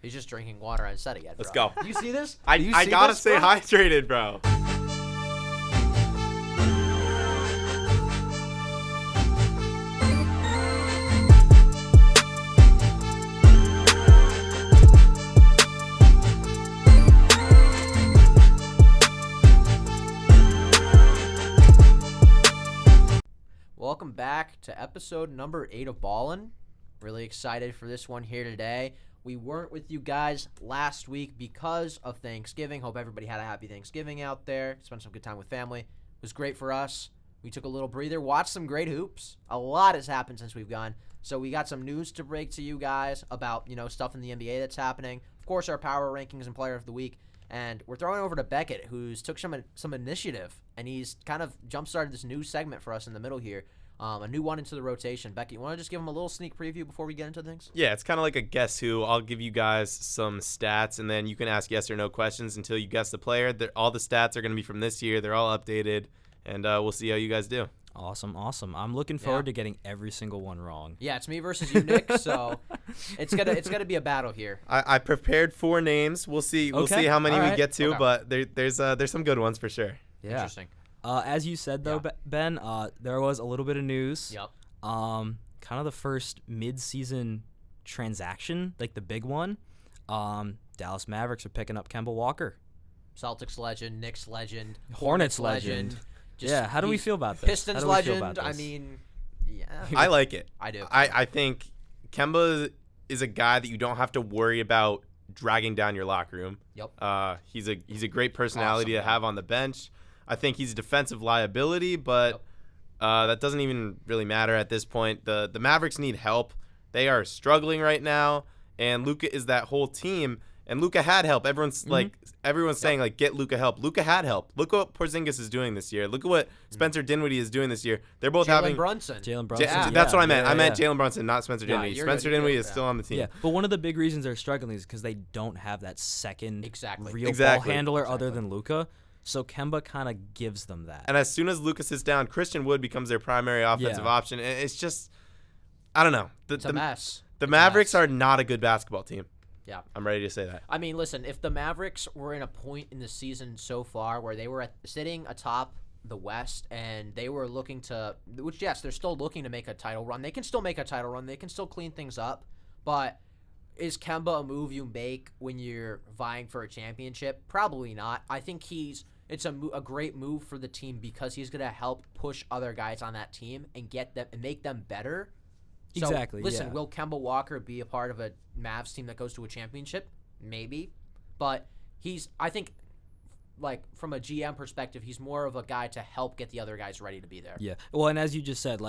He's just drinking water on set again, bro. Let's go. Do you see this? I gotta stay hydrated, bro. Welcome back to episode number 8 of Ballin. Really excited for this one here today. We weren't with you guys last week because of Thanksgiving. Hope everybody had a happy Thanksgiving out there. Spent some good time with family. It was great for us. We took a little breather, watched some great hoops. A lot has happened since we've gone. So we got some news to break to you guys about, stuff in the NBA that's happening. Of course, our power rankings and player of the week. And we're throwing it over to Beckett, who's took some initiative, and he's kind of jump-started this new segment for us in the middle here. A new one into the rotation. Becky, you want to just give him a little sneak preview before we get into things? Yeah, it's kind of like a guess who. I'll give you guys some stats, and then you can ask yes or no questions until you guess the player. All the stats are going to be from this year. They're all updated, and we'll see how you guys do. Awesome. I'm looking forward to getting every single one wrong. Yeah, it's me versus you, Nick. So it's gonna be a battle here. I prepared 4 names. We'll see. We'll see how many we get to, but there's some good ones for sure. Yeah. Interesting. As you said, though, Ben, there was a little bit of news. Yep. Kind of the first mid-season transaction, like the big one. Dallas Mavericks are picking up Kemba Walker. Celtics legend, Knicks legend, Hornets legend. How do we feel about this? Pistons legend. I mean, yeah. I like it. I do. I think Kemba is a guy that you don't have to worry about dragging down your locker room. Yep. He's a great personality to have on the bench. I think he's a defensive liability, but that doesn't even really matter at this point. The Mavericks need help. They are struggling right now, and Luka is that whole team. And Luka had help. Everyone's saying get Luka help. Luka had help. Look what Porzingis is doing this year. Look at what Spencer Dinwiddie is doing this year. They're both having Jalen Brunson. That's what I meant. I meant Jalen Brunson, not Spencer Dinwiddie. Spencer Dinwiddie is still on the team. Yeah, but one of the big reasons they're struggling is because they don't have that second real ball handler other than Luka. So Kemba kind of gives them that. And as soon as Luka sits down, Christian Wood becomes their primary offensive option. And it's just, I don't know. It's a mess. The Mavericks are not a good basketball team. Yeah. I'm ready to say that. I mean, listen, if the Mavericks were in a point in the season so far where they were sitting atop the West and they were looking to, which, yes, they're still looking to make a title run. They can still make a title run. They can still clean things up. But is Kemba a move you make when you're vying for a championship? Probably not. I think it's a great move for the team because he's going to help push other guys on that team and get them and make them better. So, exactly. Listen, will Kemba Walker be a part of a Mavs team that goes to a championship? Maybe. But I think, from a GM perspective, he's more of a guy to help get the other guys ready to be there. Yeah. Well, and as you just said,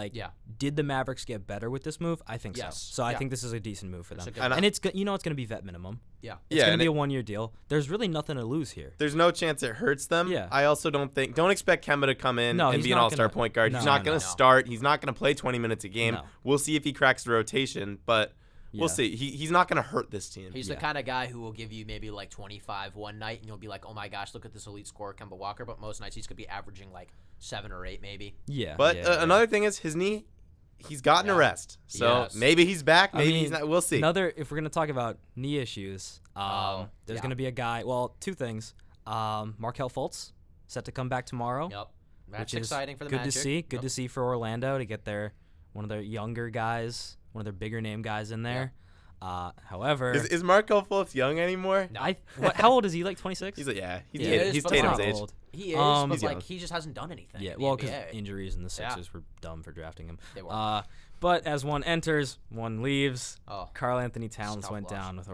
did the Mavericks get better with this move? I think yes. so. So I think this is a decent move for them. And it's going to be vet minimum. Yeah. It's going to be a 1-year deal. There's really nothing to lose here. There's no chance it hurts them. Yeah. I also don't expect Kemba to come in and be an all-star point guard. He's not going to start. He's not going to play 20 minutes a game. No. We'll see if he cracks the rotation, but we'll see. He's not going to hurt this team. He's the kind of guy who will give you maybe 25 one night, and you'll be like, oh my gosh, look at this elite scorer, Kemba Walker. But most nights he's going to be averaging 7 or 8 maybe. Yeah. But another thing is his knee. He's gotten a rest. So maybe he's back. Maybe he's not. We'll see. If we're going to talk about knee issues, there's going to be a guy. Well, 2 things. Markelle Fultz set to come back tomorrow. Yep. That's exciting for the Magic. Good to see. Good to see for Orlando to get one of their younger guys, one of their bigger name guys in there. However, is Markelle Fultz young anymore? No. How old is he? 26? He's he's Tatum's age. He is, but he just hasn't done anything. Yeah, well, because injuries and the Sixers were dumb for drafting him. They were. But as one enters, one leaves. Karl Anthony Towns went loss. down with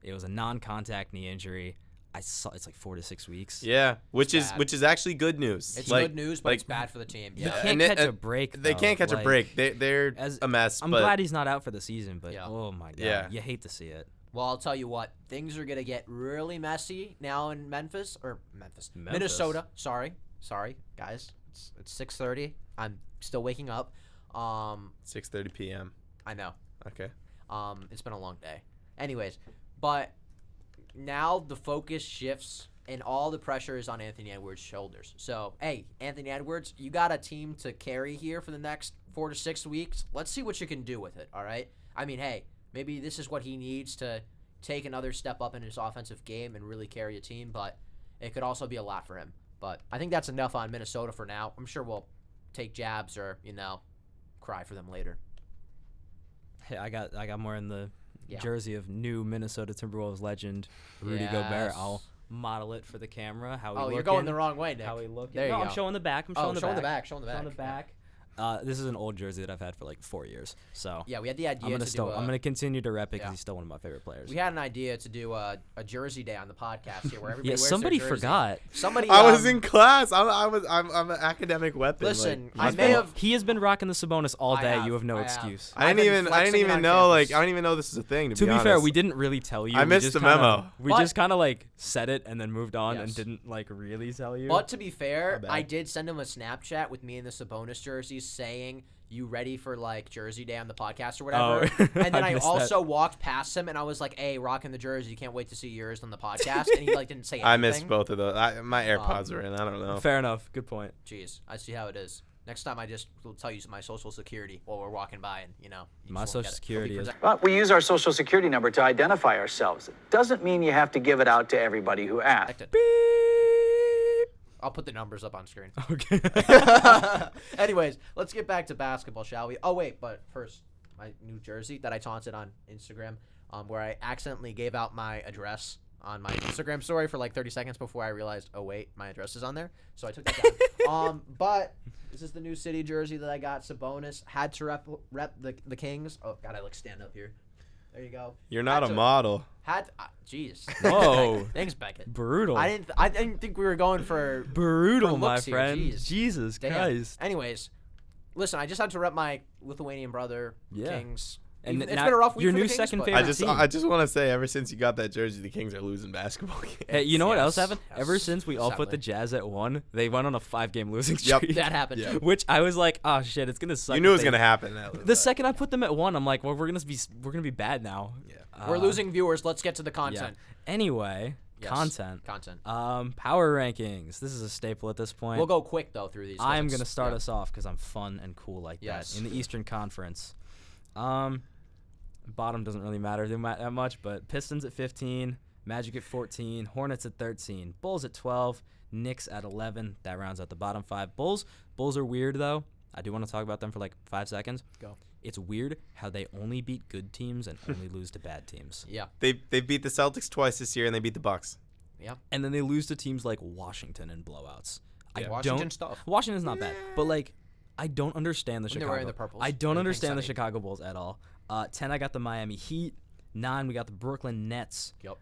it was a non-contact knee injury. I saw it's 4 to 6 weeks. Yeah, which is actually good news. It's good news, but it's bad for the team. You can't catch a break. They can't catch a break. They're a mess. I'm glad he's not out for the season, but oh my god, you hate to see it. Well, I'll tell you what, things are gonna get really messy now in Minnesota. Sorry, guys. It's 6:30. I'm still waking up. 6:30 p.m. I know. Okay. It's been a long day. Anyways, but now the focus shifts and all the pressure is on Anthony Edwards' shoulders. So, hey, Anthony Edwards, you got a team to carry here for the next 4 to 6 weeks. Let's see what you can do with it, all right? I mean, hey, maybe this is what he needs to take another step up in his offensive game and really carry a team, but it could also be a lot for him. But I think that's enough on Minnesota for now. I'm sure we'll take jabs or, cry for them later. Hey, I got more in the Yeah. jersey of new Minnesota Timberwolves legend Rudy Gobert. I'll model it for the camera. How we Oh, look you're going the wrong way, Nick. How we look. There No, you I'm go. showing the back. I'm showing the back. Showing the Showing the back. back. This is an old jersey that I've had for like 4 years. So Yeah, we had the idea I'm to do gonna continue to rep it because yeah. he's still one of my favorite players. We had an idea to do a jersey day on the podcast here where everybody Yeah, wears somebody their jersey. forgot. Somebody I was in class. I'm an academic weapon. Listen, like, I may have He has been rocking the Sabonis all I day. have, You have no I have. excuse. I didn't I've been even flexing it on know campus. I don't even know this is a thing. To be honest. fair, we didn't really tell you. I We missed just the kinda- memo. We But- just kind of like said it and then moved on and Yes. didn't like really tell you. But to be fair, My bad. I did send him a Snapchat with me in the Sabonis jerseys saying, "You ready for like Jersey Day on the podcast or whatever?" Oh, And then I missed also walked past him and I was like, "Hey, rocking the jersey. Can't wait to see yours on the podcast." And he like didn't say anything. I missed both of those. My AirPods were in. I don't know. that. Fair enough. Good point. Jeez, I see how it is. Next time I just will tell you my social security while we're walking by and you My just won't social get it. security It'll is- be protected. Well, we use our social security number to identify ourselves. It doesn't mean you have to give it out to everybody who asks. I'll put the numbers up on screen. Okay. Anyways, let's get back to basketball, shall we? Oh, wait, but first, my new jersey that I taunted on Instagram, where I accidentally gave out my address on my Instagram story for like 30 seconds before I realized, oh, wait, my address is on there. So I took that down. But this is the new city jersey that I got. Sabonis had to rep the Kings. Oh, God, I like stand up here. There you go. You're not Had a to- model. Jeez. Whoa. Thanks, Beckett. Brutal. I didn't think we were going for Brutal, for my looks here, friend. jeez. Jesus Damn. Christ. Anyways, listen, I just had to rep my Lithuanian brother, Yeah. Kings. And It's now been a rough week your for new the Kings, second but- favorite team. I just want to say, ever since you got that jersey, the Kings are losing basketball games. Hey, you know what else Yes. happened? Yes. Ever since we all put the Sadly. Jazz at 1, they went on a 5-game losing Yep. streak. That happened. Yeah. Which I was like, oh shit, it's gonna suck. You knew it if was they- gonna happen. The second I put them at 1, I'm like, well, we're gonna be bad now. Yeah. We're losing viewers. Let's get to the Yeah. content. Anyway, Yes. content. Power rankings. This is a staple at this point. We'll go quick though through these. 'cause I'm it's- gonna start yeah. us off because I'm fun and cool like Yes. that in the Eastern Conference. Bottom doesn't really matter that much, but Pistons at 15, Magic at 14, Hornets at 13, Bulls at 12, Knicks at 11. That rounds out the bottom 5. Bulls are weird though. I do want to talk about them for like 5 seconds. Go. It's weird how they only beat good teams and only lose to bad teams. Yeah. They beat the Celtics twice this year, and they beat the Bucks. Yeah. And then they lose to teams like Washington in blowouts. Yeah. Washington's tough. Washington's not bad, but like I don't understand the When they're Chicago. wearing the purples I and don't the understand the pinks, I mean. Chicago Bulls at all. 10, I got the Miami Heat. 9, we got the Brooklyn Nets. Yep.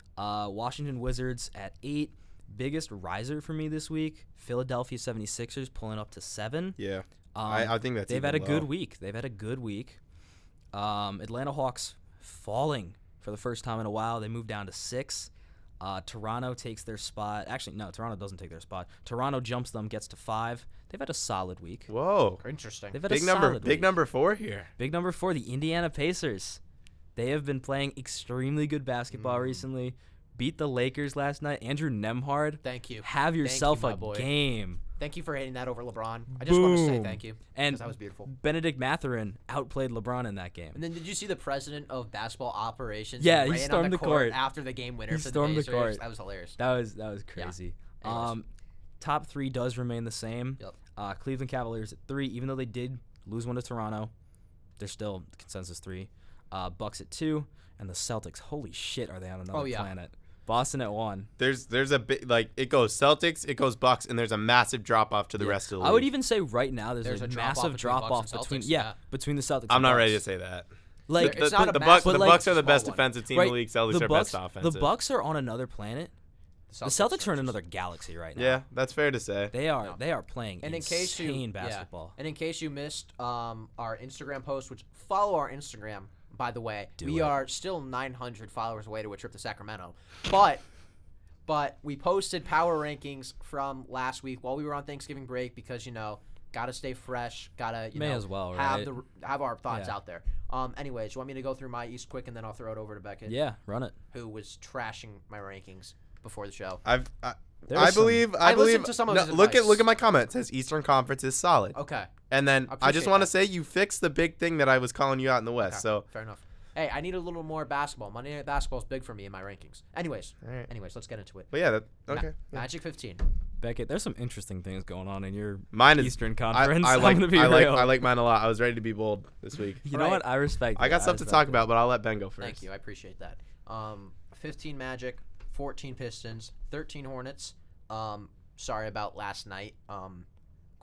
Washington Wizards at 8. Biggest riser for me this week, Philadelphia 76ers pulling up to 7. Yeah. Um, I think that's they've even had a good low. week. Atlanta Hawks falling for the first time in a while. They moved down to 6. Toronto takes their spot. Actually, no, Toronto doesn't take their spot. Toronto jumps them, gets to 5. They've had a solid week. Whoa. Interesting. They've had Big a number. solid Big week. number 4 here. Big number 4, the Indiana Pacers. They have been playing extremely good basketball recently. Beat the Lakers last night. Andrew Nembhard. Thank you. Have yourself my a boy. game. Thank you for hitting that over LeBron. I just want to say Boom. thank you. And 'cause that was beautiful. Benedict Mathurin outplayed LeBron in that game. And then did you see the president of basketball operations? Yeah, ran he on stormed the court. after the game winner He for stormed the the Pacers. court. That was hilarious. That was crazy. Anyways. Top 3 does remain the same. Yep. Cleveland Cavaliers at 3, even though they did lose one to Toronto, they're still consensus 3. Bucks at 2, and the Celtics. Holy shit, are they on another planet? Boston at 1. There's a bit like it goes Celtics, it goes Bucks, and there's a massive drop off to the rest of the league. I would even say right now there's There's a a drop-off massive between drop Bucks off and between Celtics, between the Celtics. I'm and not Bucks. ready to say that. Like It's not a the bad- Bucks but the like- Bucks are the small best one. defensive team right, in the league. Celtics the are Bucks, best offensive. the Bucks are on another planet. The Celtics are in just- another galaxy right now. Yeah, that's fair to say. They are playing And in case you insane basketball. And in case you missed our Instagram post, which follow our Instagram, by the way, Do we it. are still 900 followers away to a trip to Sacramento. But we posted power rankings from last week while we were on Thanksgiving break because gotta stay fresh, gotta May as well, have right? have our thoughts Yeah. out there. Anyways, you want me to go through my East quick and then I'll throw it over to Beckett, Yeah, run it. who was trashing my rankings before the show. I There's believe I listened to some of his look advice. at my comment. It says Eastern Conference is solid. Okay. And then I just appreciate want to that. say you fixed the big thing that I was calling you out in the West. Okay, So fair enough. Hey, I need a little more basketball. Monday Night Basketball is big for me in my rankings. Anyways, let's get into it. But yeah, okay. Magic 15. Beckett, there's some interesting things going on in your Mine is Eastern Conference. I I'm gonna be real. like mine a lot. I was ready to be bold this week. You know what? I respect. I got stuff to talk about, but I'll let Ben go first. Thank you. I appreciate that. 15 Magic, 14 Pistons, 13 Hornets. Sorry about last night.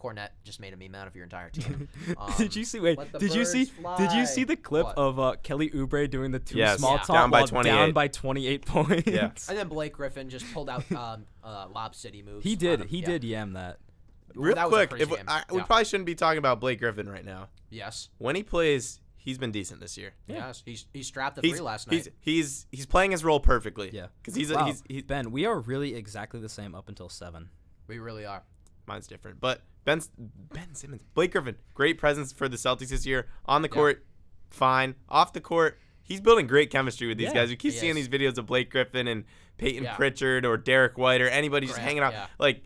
Cornette just made a meme out of your entire team. Did you see? Wait, did you see the clip of Kelly Oubre doing the two small talk down by while 28. down by 28 points? Yeah. And then Blake Griffin just pulled out Lob City moves. He did yam that. Real that was a quick, crazy game. we probably shouldn't be talking about Blake Griffin right now. Yes. When he plays, he's been decent this year. Yes. He strapped the 3 last night. He's playing his role perfectly. Yeah. Because he's Ben, we are really exactly the same up until 7. We really are. Mine's different, but Ben Simmons, Blake Griffin, great presence for the Celtics this year. On the court, fine. Off the court, he's building great chemistry with these guys. We keep seeing these videos of Blake Griffin and Peyton Pritchard or Derek White or anybody just hanging out. Yeah. Like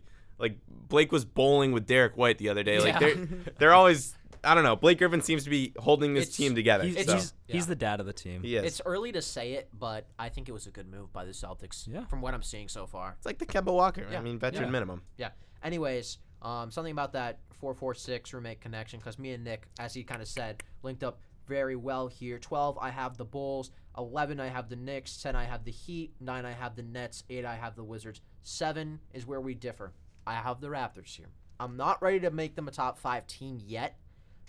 Blake was bowling with Derek White the other day. Like they're always, I don't know. Blake Griffin seems to be holding this team together. He's the dad of the team. He is. It's early to say it, but I think it was a good move by the Celtics. Yeah. From what I'm seeing so far. It's like the Kemba Walker. Yeah. I mean, veteran minimum. Yeah. Anyways, something about that 4-4-6 roommate connection, because me and Nick, as he kind of said, linked up very well here. 12, I have the Bulls. 11, I have the Knicks. 10, I have the Heat. 9, I have the Nets. 8, I have the Wizards. 7 is where we differ. I have the Raptors here. I'm not ready to make them a top 5 team yet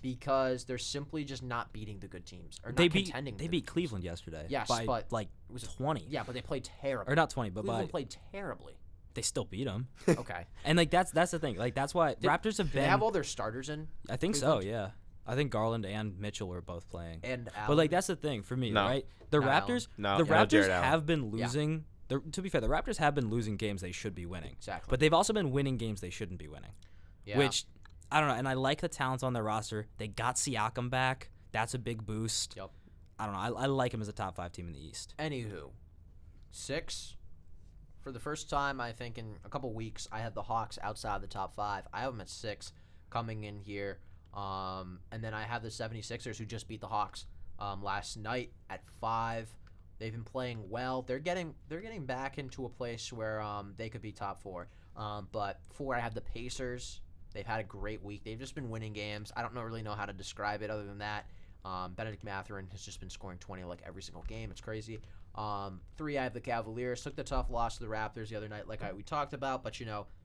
because they're simply just not beating the good teams. Or not contending. They beat Cleveland yesterday. Yes, by but like it was 20. Yeah, but they played terribly. Or not 20, but Cleveland played terribly. they still beat them. Okay. And like that's the thing. Like that's why Raptors have been. They have all their starters in. I think so. Yeah. I think Garland and Mitchell were both playing. And Allen. But like that's the thing for me, right? The Not Raptors. Allen. The Raptors Jared Allen. have been losing. To be fair, the Raptors have been losing games they should be winning. Exactly. But they've also been winning games they shouldn't be winning. Yeah. Which I don't know. And I like the talents on their roster. They got Siakam back. That's a big boost. Yep. I don't know. I like him as a top 5 team in the East. Anywho, 6. For the first time, I think, in a couple weeks, I had the Hawks outside the top 5. I have them at 6 coming in here. And then I have the 76ers who just beat the Hawks last night at 5. They've been playing well. They're getting back into a place where they could be top 4. But 4, I have the Pacers. They've had a great week. They've just been winning games. I don't really know how to describe it other than that. Benedict Mathurin has just been scoring 20 like every single game. It's crazy. 3, I have the Cavaliers. Took the tough loss to the Raptors the other night like we talked about, but,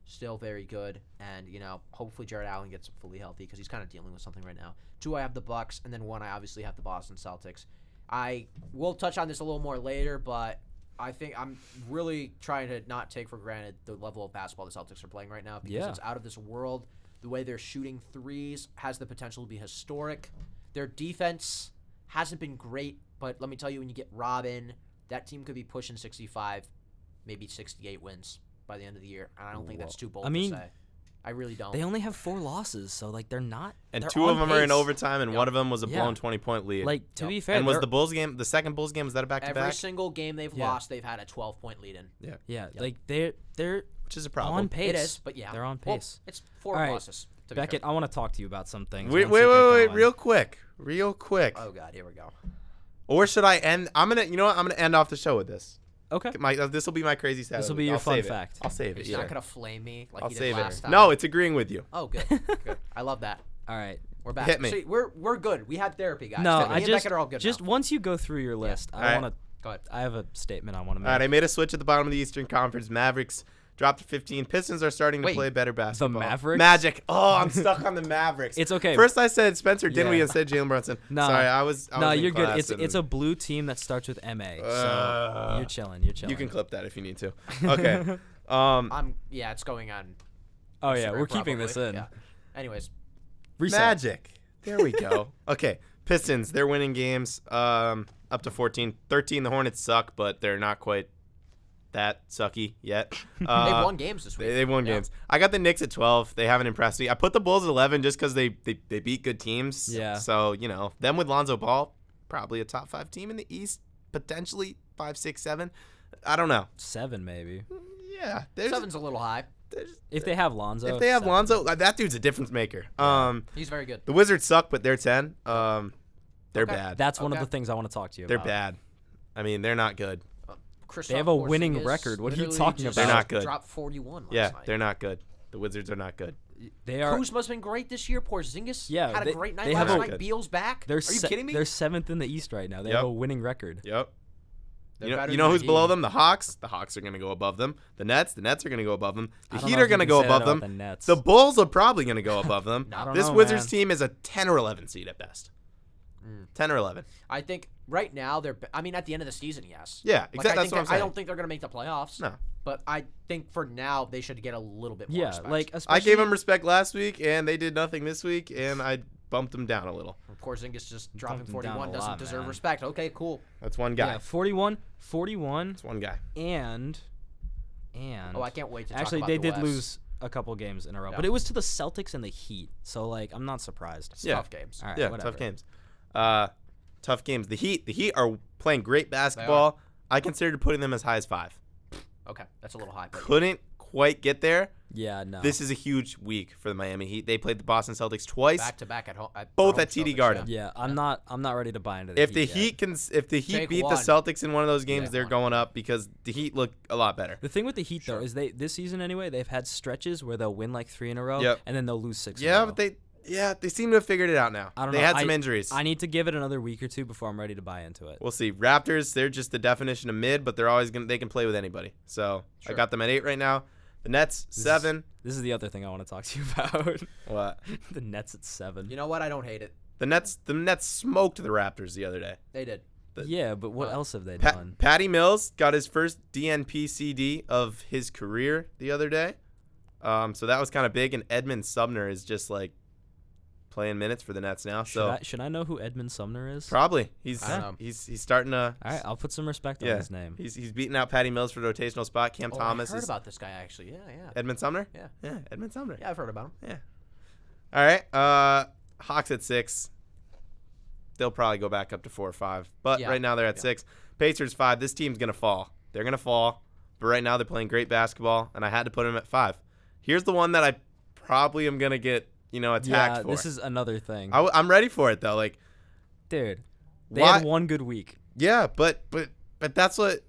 still very good. And, hopefully Jared Allen gets fully healthy because he's kind of dealing with something right now. 2, I have the Bucks. And then 1, I obviously have the Boston Celtics. I will touch on this a little more later, but I think I'm really trying to not take for granted the level of basketball the Celtics are playing right now because it's out of this world. The way they're shooting threes has the potential to be historic. Their defense hasn't been great, but let me tell you, when you get Robin, that team could be pushing 65, maybe 68 wins by the end of the year. And I don't think that's too bold to say. I really don't. They only have 4 losses, so like they're not. And they're 2 of them are in pace. overtime, and one of them was a blown 20-point lead. Like to be fair, and was the Bulls game, the second Bulls game, was that a back-to-back? Every single game they've lost, they've had a 12-point lead in. Yeah. Like they're which is a problem. on pace. It is, but they're on pace. Well, it's 4 All right. losses. Beckett, I want to talk to you about some things. Wait, once you get going. real quick. Oh God, here we go. Or should I end? I'm gonna end off the show with this. Okay. This will be my crazy stat. This will be your fun fact. I'll save it. He's not gonna flame me like I'll he save did last it. time. No, it's agreeing with you. Oh, good. Good. I love that. All right. We're back. Hit me. See, we're good. We had therapy, guys. No, Me and Beckett are all good just now. once you go through your list, I want to. Go ahead. I have a statement I want to make. All right, I made a switch at the bottom of the Eastern Conference. Mavericks dropped to 15. Pistons are starting to play better basketball. The Mavericks? Magic. Oh, I'm stuck on the Mavericks. It's okay. First I said Spencer Dinwiddie Yeah. and said Jalen Brunson. No. Sorry, I was No, in you're good. class It's a blue team that starts with MA. So you're chilling. You're chilling. You can clip that if you need to. Okay. It's going on. Oh yeah, Instagram, we're keeping this probably. in. Yeah. Anyways, Reset. Magic. There we go. Okay. Pistons, they're winning games up to 14. 13, the Hornets suck, but they're not quite that sucky yet. they've won games this week. They've won games. I got the Knicks at 12. They haven't impressed me. I put the Bulls at 11 just because they beat good teams. Yeah. So, them with Lonzo Ball, probably a top 5 team in the East, potentially 5, 6, 7. I don't know. 7 maybe. Yeah. 7's a little high. If they have Lonzo. If they have 7. Lonzo, that dude's a difference maker. He's very good. The Wizards suck, but they're 10. They're Okay. bad. That's one of the things I want to talk to you They're about. bad. I mean, they're not good. They have a winning record. What are you talking about? They're not good. Dropped 41 last Yeah, night. they're not good. The Wizards are not good. They are. Kuzma's been great this year. Porzingis had a great night they last have night. Beal's back. Are you kidding me? They're 7th in the East right now. They have a winning record. Yep. They're You better know than who's the below Heat. them? The Hawks. The Hawks are going to go above them. The Nets are going to go above them. The I don't Heat know are if going to you go can say that above them. about the Nets. The Bulls are probably going to go above them. I don't This know, Wizards man. team is a 10 or 11 seed at best. 10 or 11. I think right now they're. I mean, at the end of the season, yes. Yeah, exactly. Like, That's what I'm I saying. don't think they're going to make the playoffs. No. But I think for now they should get a little bit more Yeah, respect. like I especially, gave them respect last week, and they did nothing this week, and I bumped them down a little. Porzingis just dropping them down 41 a doesn't lot, deserve man. respect. Okay, cool. That's one guy. Yeah, 41, That's one guy. and Oh, I can't wait to actually talk about they the did West. lose a couple games in a row, Yeah. but it was to the Celtics and the Heat. So like, I'm not surprised. It's Yeah. tough games. All right, Yeah, whatever. tough games. Tough games. The Heat are playing great basketball. I considered putting them as high as 5. Okay, that's a little high. But Couldn't quite get there. Yeah, no. This is a huge week for the Miami Heat. They played the Boston Celtics twice. back to back at home. Both at TD Garden. yeah, I'm not ready to buy into the If the Heat yet. If the Heat Take beat one. the Celtics in one of those games, Yeah, they're one. going up because the Heat look a lot better. The thing with the Heat though is they this season anyway they've had stretches where they'll win like 3 in a row Yep. and then they'll lose 6. in a Yeah, row. but they seem to have figured it out now. I don't They know. had some injuries. I need to give it another week or two before I'm ready to buy into it. We'll see. Raptors, they're just the definition of mid, but they're always they can play with anybody. So I got them at 8 right now. The Nets 7. This is the other thing I want to talk to you about. What? The Nets at 7. You know what? I don't hate it. The Nets smoked the Raptors the other day. They did. Yeah, but what else have they done? Patty Mills got his first DNP CD of his career the other day. So that was kind of big, and Edmund Sumner is just like playing minutes for the Nets now. Should I know who Edmund Sumner is? Probably he's I don't know. he's starting to. All right, I'll put some respect on Yeah, his name. he's beating out Patty Mills for the rotational spot. Cam Oh, Thomas I heard is about this guy actually. Yeah. Edmund Sumner. Yeah. Edmund Sumner. Yeah, I've heard about him. Yeah. All right. Hawks at 6. They'll probably go back up to 4 or 5, but Yeah. right now they're at 6. Pacers 5. This team's gonna fall. They're gonna fall, but right now they're playing great basketball, and I had to put them at 5. Here's the one that I probably am gonna get attacked Yeah, for. this is another thing. I'm ready for it though. Like, Dude, they why- had one good week. yeah, but that's what.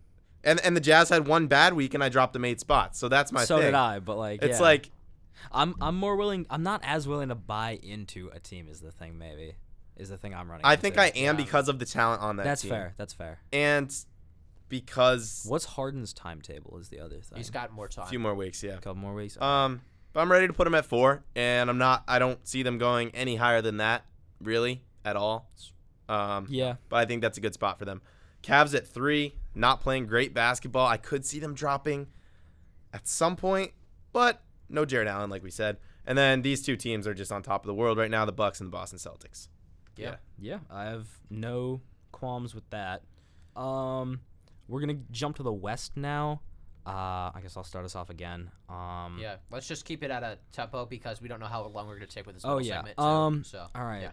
And the Jazz had one bad week, and I dropped them 8 spots. So that's my So thing. did I, but like It's yeah. like. I'm more willing. I'm not as willing to buy into a team. Is the thing maybe? Is the thing I'm running. I think into. I am because of the talent on that That's team. fair. That's fair. And because What's Harden's timetable? Is the other thing. He's got more time. a few more weeks, yeah. a couple more weeks. But I'm ready to put them at 4, and I don't see them going any higher than that, really, at all. Yeah. But I think that's a good spot for them. Cavs at 3, not playing great basketball. I could see them dropping at some point, but no Jared Allen, like we said. And then these two teams are just on top of the world right now, the Bucks and the Boston Celtics. Yeah. Yeah, I have no qualms with that. We're gonna jump to the West now. I guess I'll start us off again. Yeah. Let's just keep it at a tempo because we don't know how long we're gonna take with this Oh little yeah. segment. Too, so, all right.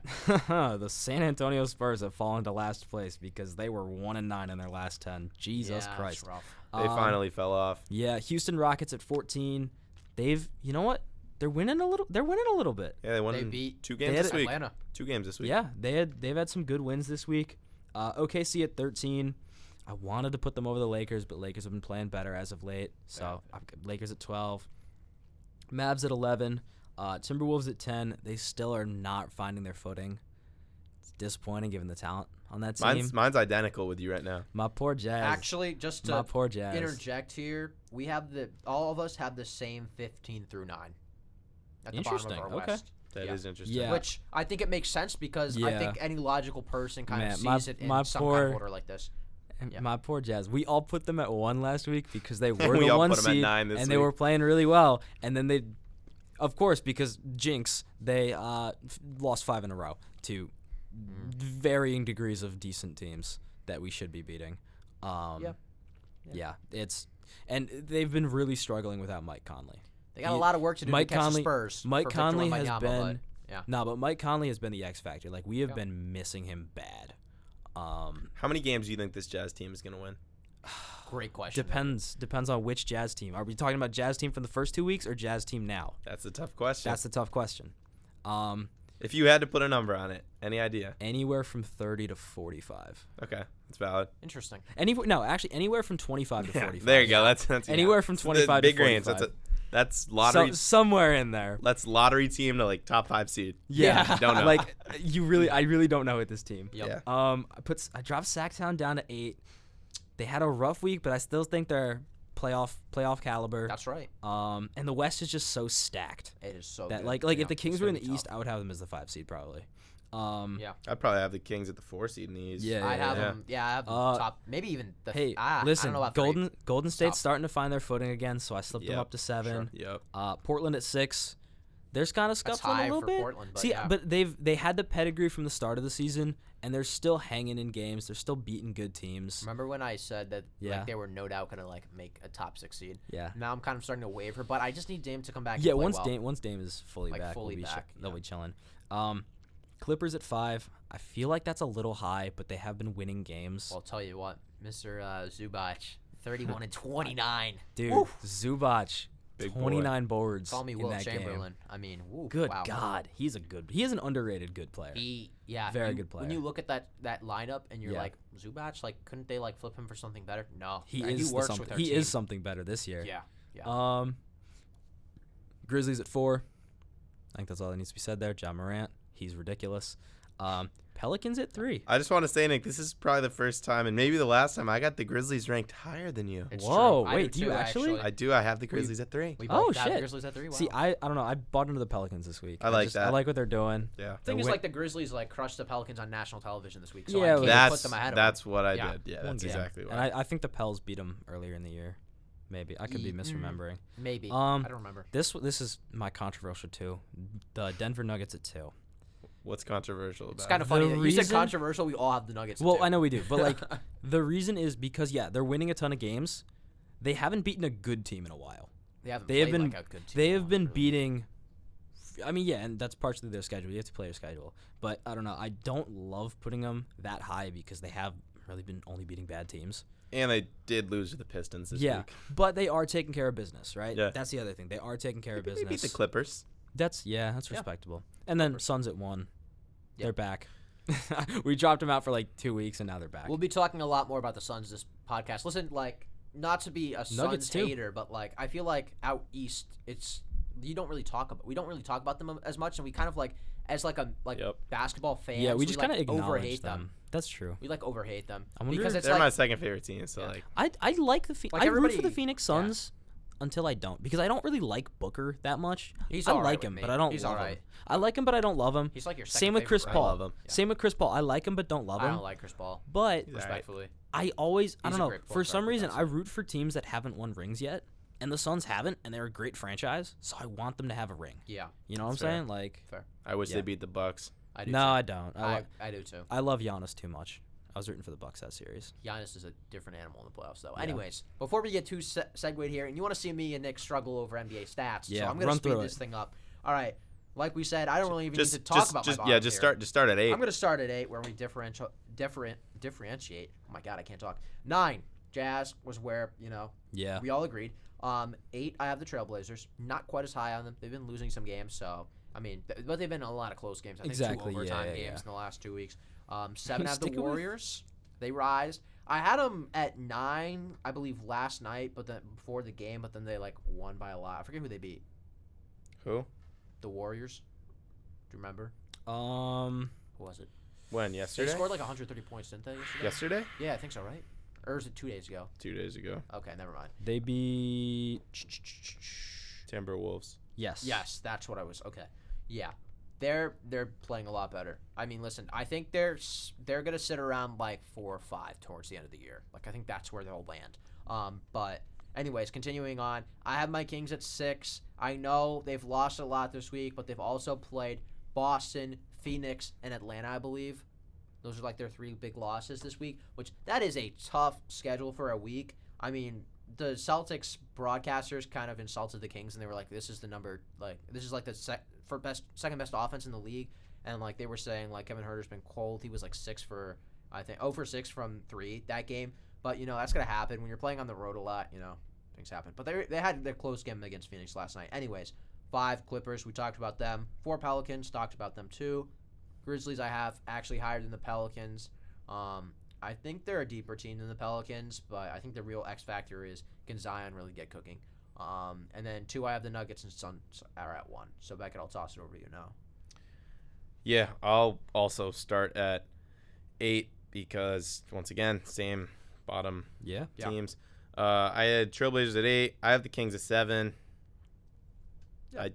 yeah. The San Antonio Spurs have fallen to last place because they were 1-9 in their last 10. Jesus Yeah, Christ. That's rough. They finally fell off. Yeah, Houston Rockets at 14. You know what? They're winning a little bit. Yeah, they won They beat 2 they games had this week. Atlanta. 2 games this week. Yeah, they've had some good wins this week. OKC at 13. I wanted to put them over the Lakers, but Lakers have been playing better as of late. So I've got Lakers at 12. Mavs at 11. Timberwolves at 10. They still are not finding their footing. It's disappointing given the talent on that team. Mine's identical with you right now. My poor Jazz. Actually, just my to poor Jazz. interject here, we have all of us have the same 15 through 9 at the bottom Interesting, of our okay. West. That is interesting. Yeah. Which I think it makes sense because I Yeah. think any logical person kind of Man, sees it in my some kind poor- of order like this. And Yeah. My poor Jazz. We all put them at 1 last week because they were We the all 1 put 'em at seed 9 this and they week. were playing really well. And then they, of course, because Jinx, they lost 5 in a row to varying degrees of decent teams that we should be beating. Yeah, and they've been really struggling without Mike Conley. They got a lot of work to do Mike to catch Conley- the Spurs. Mike for Victor Conley has Wembanyama, been but, yeah. No, but Mike Conley has been the X factor. Like we have been missing him bad. How many games do you think this Jazz team is going to win? Great question. Depends on which Jazz team. Are we talking about Jazz team from the first 2 weeks or Jazz team now? That's a tough question. That's the tough question. If you had to put a number on it, any idea? Anywhere from 30 to 45. Okay, that's valid. Interesting. Anywhere from 25 to 45. There you go. That's anywhere from 25 big to 45. range. That's lottery. Somewhere in there. That's lottery team to like top 5 seed. Yeah. Don't know. Like I really don't know with this team. Yep. Yeah. I dropped Sacktown down to 8. They had a rough week, but I still think they're playoff caliber. That's right. And the West is just so stacked. It is so that good. if the Kings it's were in gonna the be East, tough. I would have them as the 5 seed probably. Yeah. I'd probably have the Kings at the 4 seed in the East. Yeah. I'd have them. Yeah, I have them top. Maybe even the. Hey, I listen, don't know about Golden State's Top. starting to find their footing again, so I slipped them Yep. up to 7. Yep. Portland at 6. There's kind of scuffling high a little for bit. Portland, but See, yeah. but they had the pedigree from the start of the season, and they're still hanging in games. They're still beating good teams. Remember when I said that Yeah. like, they were no doubt gonna like make a top 6 seed? Yeah. Now I'm kind of starting to waver, but I just need Dame to come back. Yeah, and play once Dame is fully Like, back, fully back, they'll yeah. be chilling. Clippers at 5. I feel like that's a little high, but they have been winning games. Well, I'll tell you what, Mr. Zubac, 31 and 29. Dude, Woo. Zubac, Big boy. 29 boards Call me in Will that Chamberlain. game. I mean, woo, Good wow. God, he is an underrated good player. Very good player. When you look at that lineup and you're Yeah. like Zubac, like couldn't they like flip him for something better? No, He he is works something. with our He team. is something better this year. Yeah. Grizzlies at 4. I think that's all that needs to be said there. John Morant, he's ridiculous. Pelicans at 3. I just want to say, Nick, this is probably the first time and maybe the last time I got the Grizzlies ranked higher than you. It's Whoa, true. I wait, do do you too, actually? I do. I have the Grizzlies at 3. We Oh, both have the shit. Grizzlies at 3. Wow. See, I don't know. I bought into the Pelicans this week. I like I that. like what they're doing. Yeah. thing is, win- like the Grizzlies like crushed the Pelicans on national television this week, so Yeah, I can't well, put them ahead of That's them. what I Yeah. did. Yeah, One that's game. exactly what. And I think the Pels beat them earlier in the year. Maybe I could be misremembering. Maybe. I don't remember. This is my controversial too. The Denver Nuggets at 2. What's controversial about It's kind of The funny that you said reason- controversial. We all have the Nuggets. Well, too. I know we do, but like the reason is because they're winning a ton of games. They haven't beaten a good team in a while. they haven't They have played been like a good team. they in a have while, been really. beating. I mean, yeah, and that's partially their schedule. You have to play your schedule, but I don't know. I don't love putting them that high because they have really been only beating bad teams. And they did lose to the Pistons this Yeah, week. but they are taking care of business, right? Yeah. That's the other thing. They are taking care of They business. beat the Clippers. That's Yeah. respectable. And then Suns at 1. Yeah. They're back. We dropped them out for like 2 weeks, and now they're back. We'll be talking a lot more about the Suns this podcast. Listen, like, not to be a Nuggets Suns too. hater, but like, I feel like out east, we don't really talk about them as much, and we kind of like as like a Yep. basketball fans. yeah, we just kind like of acknowledge overhate them. That's true. We like overhate them I wonder because if it's They're like my second favorite team, so Yeah. like I like the Like I root for the everybody- Phoenix Suns until I don't, because I don't really like Booker that much. He's I all right like with him, me. but I don't He's love all him. right. I like him, but I don't love him. he's like your Same with Chris second Paul. I love him. Yeah. Same with Chris Paul. I like him, but don't love I him. don't like Chris Paul. But He's all right. Respectfully, I always, I He's don't a know, great for point some guard, reason, that's I it. root for teams that haven't won rings yet, and the Suns haven't, and they're a great franchise, so I want them to have a ring. yeah, You know what I'm That's fair. saying? Like, fair. I wish Yeah. they beat the Bucks. I do. no, too. I don't. I do too. I love Giannis too much. I was rooting for the Bucks that series. Giannis is a different animal in the playoffs, though. Yeah. Anyways, before we get too segued here, and you want to see me and Nick struggle over NBA stats, so Yeah, I'm going to run speed through this it. thing up. All right, like we said, I don't really even Just need to talk about just my yeah, bottoms just here. start at 8. I'm going to start at 8, where we differentiate. Oh my God, I can't talk. 9, Jazz was where Yeah. we all agreed. 8, I have the Trailblazers. Not quite as high on them. They've been losing some games, so I mean, but they've been in a lot of close games. I think Exactly, 2 overtime yeah, games yeah. in the last 2 weeks. 7, I have the Stick with- Warriors. They rise. I had them at 9, I believe, last night, but then before the game, but then they like won by a lot. I forget who they beat. Who? The Warriors. Do you remember? Who was it? When? They Yesterday? scored like 130 points, didn't they? Yesterday? Yesterday? Yeah, I think so, right? Or was it 2 days ago? 2 days ago. Okay, never mind. They beat. Timberwolves. Yes. Yes, that's what I was. Okay, yeah, they're playing a lot better. I mean, listen, I think they're gonna sit around like 4 or 5 towards the end of the year. Like I think that's where they'll land. But anyways, continuing on, I have my Kings at 6. I know they've lost a lot this week, but they've also played Boston, Phoenix, and Atlanta, I believe. Those are like their 3 big losses this week, which that is a tough schedule for a week. I mean, the Celtics broadcasters kind of insulted the Kings, and they were like, "This is the number, like this is like the second best offense in the league," and like they were saying like Kevin Huerter's been cold. He was like 6 for, I think, 0 for 6 from 3 that game. But that's gonna happen when you're playing on the road a lot. Things happen. But they had their close game against Phoenix last night. Anyways, 5 Clippers, we talked about them. 4 Pelicans, talked about them too. Grizzlies I have actually higher than the Pelicans. I think they're a deeper team than the Pelicans, but I think the real X factor is, can Zion really get cooking? And then 2, I have the Nuggets and Suns are at 1. So Beckett, I'll toss it over to you now. Yeah, I'll also start at 8 because, once again, same bottom teams. I had Trailblazers at 8. I have the Kings at 7. Yeah.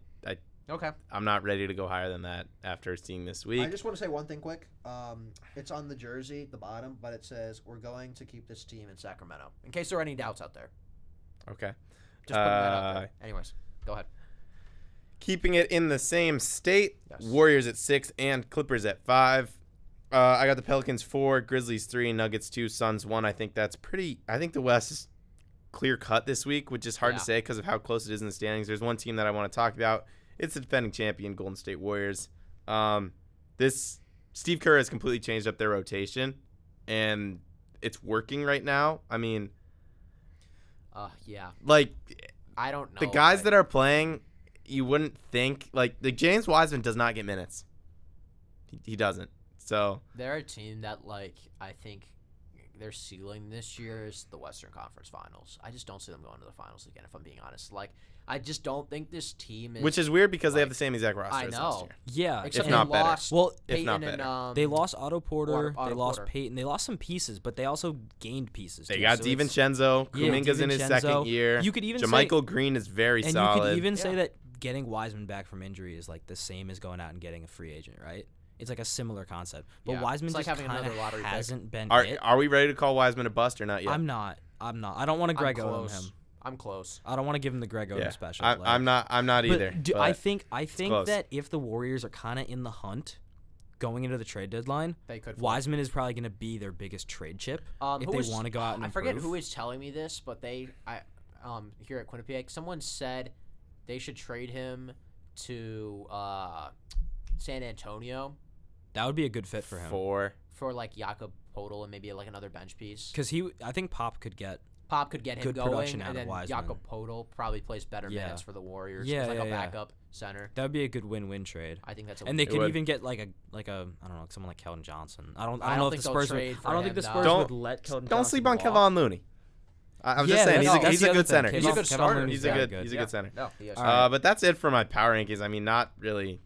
Okay. I'm not ready to go higher than that after seeing this week. I just want to say one thing quick. It's on the jersey, the bottom, but it says, we're going to keep this team in Sacramento. In case there are any doubts out there. Okay. Just putting that out there. Anyways, go ahead. Keeping it in the same state, Yes. Warriors at 6 and Clippers at 5. I got the Pelicans 4, Grizzlies 3, Nuggets 2, Suns 1. I think that's pretty – I think the West is clear cut this week, which is hard to say because of how close it is in the standings. There's one team that I want to talk about. It's the defending champion, Golden State Warriors. Steve Kerr has completely changed up their rotation, and it's working right now. I mean, like, I don't know. the guys that are playing, you wouldn't think like James Wiseman does not get minutes. He doesn't. So they're a team that, like, I think their ceiling this year is the Western Conference Finals. I just don't see them going to the finals again, if I'm being honest. Like, I just don't think this team is. Which is weird because like, they have the same exact roster I as know. last year. Yeah. Except if not they better. lost Well, if Peyton not better. and they lost Otto Porter. Otto They lost Porter. Peyton. They lost some pieces, but they also gained pieces. They too. got So it's- DiVincenzo. Yeah, Kuminga's in his DiVincenzo. second year. You could even JaMychal Green is very and solid. you could even Yeah. say that getting Wiseman back from injury is like the same as going out and getting a free agent, right? It's like a similar concept. But Yeah, Wiseman it's like just having kind another lottery of pick. hasn't been it. Are we ready to call Wiseman a bust or not yet? I'm not. I don't want to Greg Oden close. him. I'm close. I don't want to give him the Greg Oden special. I'm not But either. I but think close. that if the Warriors are kind of in the hunt going into the trade deadline, They could. Wiseman is probably going to be their biggest trade chip if they want to go out and I forget improve. who was telling me this, but here at Quinnipiac, someone said they should trade him to San Antonio That would be a good fit for him. for like Jakob Poeltl and maybe like another bench piece. Because I think Pop could get get him good going, production out and of then Wiseman. Jakob Poeltl probably plays better Yeah. minutes for the Warriors. Yeah, as like yeah, a yeah. backup center. that would be a good win-win trade. I think that's a And they It could would. even get like a I don't know, someone like Keldon Johnson. I don't I know don't if think the they'll Spurs trade would. for I don't him, think the no. Spurs Don't- would let Keldon Johnson Don't sleep on walk. Kevon Looney. I'm just Yeah, saying that's he's the a other good thing. center. He's a good Kevon starter. Looney's He's a very good Yeah. center. No, he is. All right. But that's it for my power rankings. I mean, not really.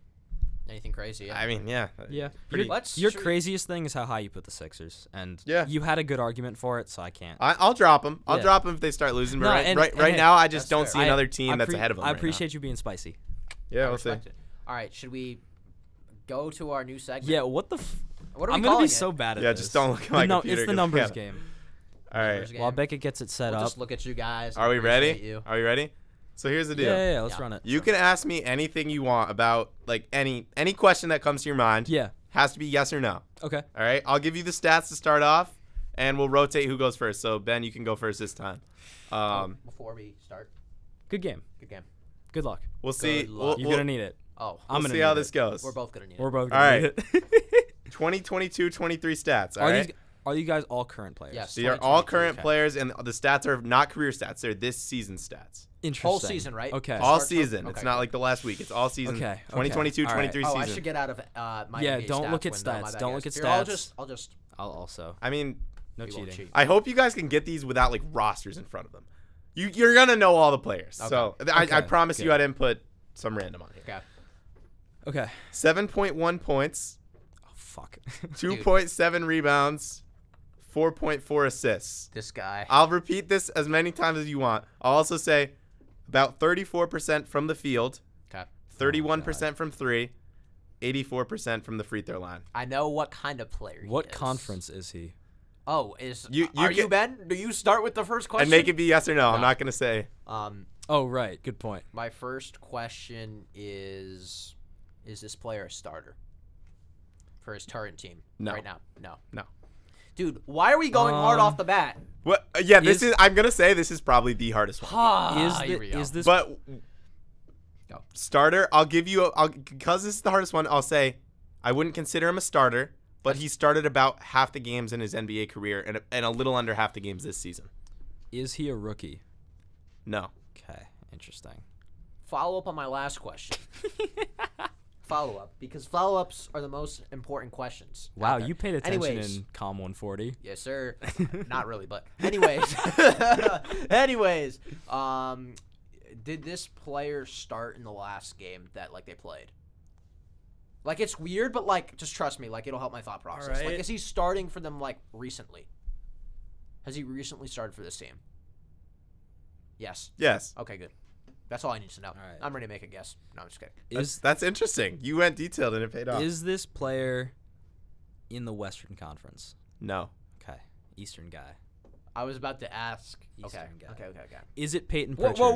Anything crazy? Yeah. I mean, yeah. Yeah. Pretty- Your Should we- craziest thing is how high you put the Sixers, and Yeah. you had a good argument for it, so I can't. I'll drop them. I'll Yeah. drop them if they start losing. But No, right and hey, now, I just that's don't fair. see another team that's ahead of them. I right now. appreciate you being spicy. Yeah, I we'll see. respect it. All right, should we go to our new segment? Yeah. What the? What are we I'm gonna calling be it? so bad at Yeah, this. just don't look at my computer. It's the 'cause- numbers yeah. game. All right. Numbers game. While Beckett gets it set We'll up. just look at you guys. Are we appreciate ready? You. Are we ready? So here's the deal. Yeah, let's Yeah. run it. You can ask me anything you want about like any question that comes to your mind. Yeah. Has to be yes or no. Okay. All right. I'll give you the stats to start off, and we'll rotate who goes first. So Ben, you can go first this time. Before we start, Good game. good game. Good luck. We'll see. Good luck. You're gonna need it. Oh, I'm We'll gonna see how need this it. goes. we're both gonna need We're it. both All gonna right. need it. 2022-23 stats. All right. Are you guys all current players? Yes. These are all 2022, current okay. players, and the stats are not career stats. They're this season stats. Interesting. Whole season, right? Okay. All Start- season. okay, It's not good. like the last week. It's all season. Okay, 2022-23 all Oh, I season. should get out of my Yeah, NBA don't stats look at window, my stats. bad, Don't guys. look at Here, stats. I'll just. I'll also. I mean, No we won't cheating. cheat. I hope you guys can get these without like rosters in front of them. You're gonna know all the players. Okay. So Okay, I promise you good. I'd input some random on here. Okay. Okay. 7.1 points, Oh fuck. 2.7 rebounds, 4.4 assists. This guy. I'll repeat this as many times as you want. I'll also say about 34% from the field, Okay. 31% from three, 84% from the free throw line. I know what kind of player. he What is. conference is he? Oh, You are you can- Ben? Do you start with the first question? And make it be yes or no. I'm No. not gonna say. Oh right. Good point. My first question is this player a starter for his current team No. right now? No. No. Dude, why are we going hard off the bat? What? Yeah, this Is- is. I'm gonna say this is probably the hardest one. Is this But Go. starter, I'll give you because this is the hardest one. I'll say I wouldn't consider him a starter, but he started about half the games in his NBA career and a little under half the games this season. is he a rookie? No. Okay. Interesting. follow up on my last question. Follow-up, because follow-ups are the most important questions. Wow, out there. you paid attention Anyways. in Comm 140. Yes, sir. Not really, but anyways. Anyways, did this player start in the last game that like they played? Like, it's weird, but like, just trust me, like, it'll help my thought process. Alright. Like, is he starting for them like recently? Has he recently started for this team? Yes. Yes. Okay, good. That's all I need to know. Alright. I'm ready to make a guess. No, I'm just kidding. That's interesting. You went detailed and it paid off. Is this player in the Western Conference? No. Okay. Eastern guy. I was about to ask. Eastern Okay. guy. Okay. Is it Peyton Whoa, Pritchard?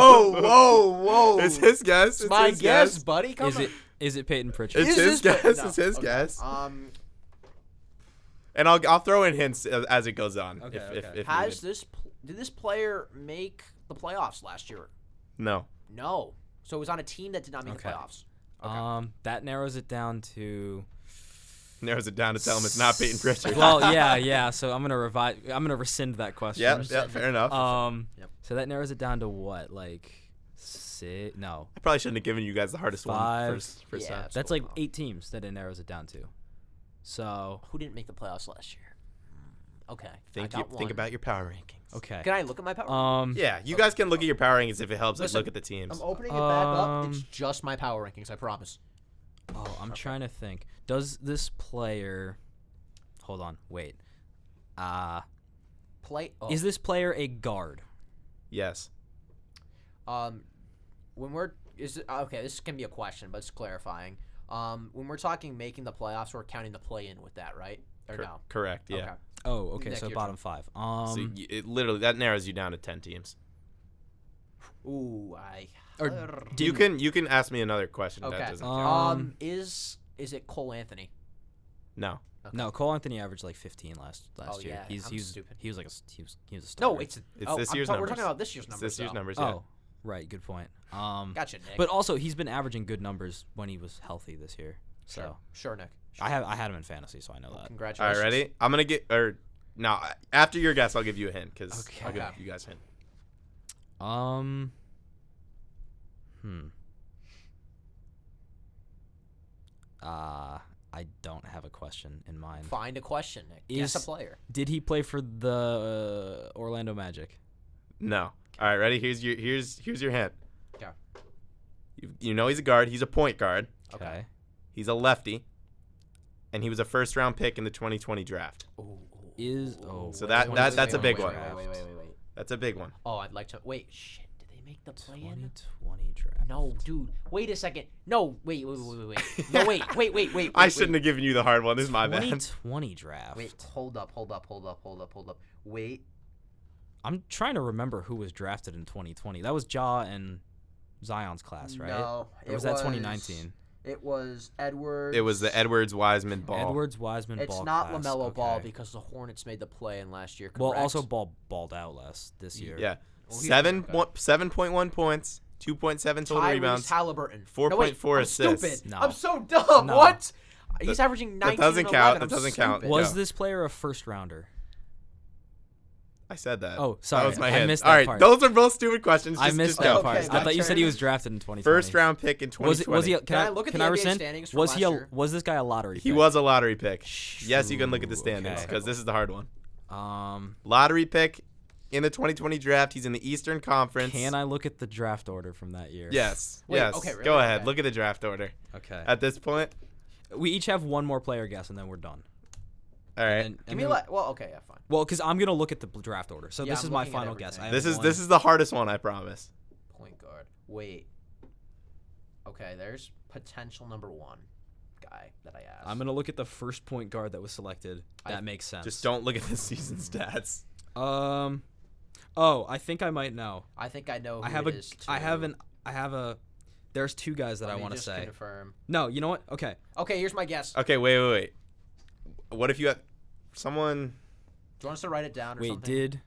whoa. It's his guess. It's my guess, buddy. Come on. Is it Peyton Pritchard? It's his this guess. no. It's his Okay. guess. And I'll throw in hints as it goes on. Okay, If Has needed. did this player make the playoffs last year? No. No. So it was on a team that did not make the Okay. playoffs. That narrows it down to. Narrows it down to tell him it's not Peyton Pritchard. Well, yeah. So I'm gonna rescind that question. yeah, fair enough. Yep. So that narrows it down to what, like, no. I probably shouldn't have given you guys the hardest Five. one first Yeah. time. That's like 8 teams that it narrows it down to. So Who didn't make the playoffs last year? Okay. Think I got one. about your power rankings. okay. Can I look at my power? Yeah, you guys can look at your power rankings if it helps. Like, Listen, look at the teams. I'm opening it back up. It's just my power rankings. I promise. Oh, I'm trying to think. Does this player? Hold on. Wait. Play. Oh. Is this player a guard? Yes. When we're okay, this can be a question, but it's clarifying. When we're talking making the playoffs, we're counting the play-in with that, right? Or no? Correct. Yeah. Okay. Oh, okay. Nick, So your bottom 5. So it literally that narrows you down to 10 teams. Ooh, You can ask me another question. Okay. That doesn't count. Is it Cole Anthony? No. Okay. No, Cole Anthony averaged like 15 last year. yeah, He's I'm he was stupid. he was like he was a starter. No, it's this year's We're numbers. talking about this year's It's numbers. this year's though. numbers. Yeah. Oh, right. Good point. Gotcha, Nick. But also he's been averaging good numbers when he was healthy this year. So sure, Nick. I had him in fantasy, so I know that. All Congratulations. right, ready? I'm gonna get no. After your guess, I'll give you a hint because Okay. I'll give Okay. you guys a hint. I don't have a question in mind. Find a question, Nick. Guess a player. Did he play for the Orlando Magic? No. All right, ready? Here's your hint. Okay. You know he's a guard. He's a point guard. Okay. He's a lefty, and he was a first-round pick in the 2020 draft. So that's a big one. Wait. That's a big one. Oh, I'd like to. Wait, shit. Did they make the play-in? 2020 draft. No, dude. Wait a second. No, wait. No, wait. I shouldn't have given you the hard one. This is my bad. 2020 draft. Wait, hold up. Wait. I'm trying to remember who was drafted in 2020. That was Ja and Zion's class, right? No, Or was that 2019? It was Edwards. It was the Edwards-Wiseman Ball. Edwards Wiseman It's Ball not class. LaMelo Ball Okay. because the Hornets made the play-in last year. Well, correct? also Ball balled out this year. Yeah. Well, he- 7.1 points, 2.7 total Tyrese rebounds. Halliburton. 4.4 I'm assists. Stupid. No. I'm so dumb. No. What? He's averaging 19 That doesn't and count. 11. That I'm doesn't count. stupid. What? Was Yeah. this player a first rounder? I said that. Oh, sorry. That was my I hint. missed All that right, part. those are both stupid questions. I Just- missed just that go. part. Okay, I thought you said he turn. was drafted in 2020. First round pick in 2020. Was he? Can I look at Can the I NBA rescind? standings from Was last he? year? Was this guy a lottery? He pick? was a lottery pick. Yes, you can look at the Ooh, standings okay. because this is the hard one. Um, Lottery pick in the 2020 draft. He's in the Eastern Conference. can I look at the draft order from that year? Yes. Wait, yes. okay, really? Go ahead. Okay. Look at the draft order. Okay. At this point, We each have one more player guess, and then we're done. all right. And Give me then- well, okay, yeah, fine. Well, because I'm gonna look at the draft order. So Yeah, this I'm is my looking at final guess. everything. I This have is one- this is the hardest one, I promise. Point guard. Wait. Okay, there's potential number one guy that I asked. I'm gonna look at the first point guard that was selected. That makes sense. Just don't look at the season stats. Oh, I think I might know. I think I know who I have it a. is, too. I have a. There's 2 guys that Let I me want to just say. confirm. No, you know what? Okay. Okay, here's my guess. Okay, wait. What if you had someone? Do you want us to write it down or Wait, something?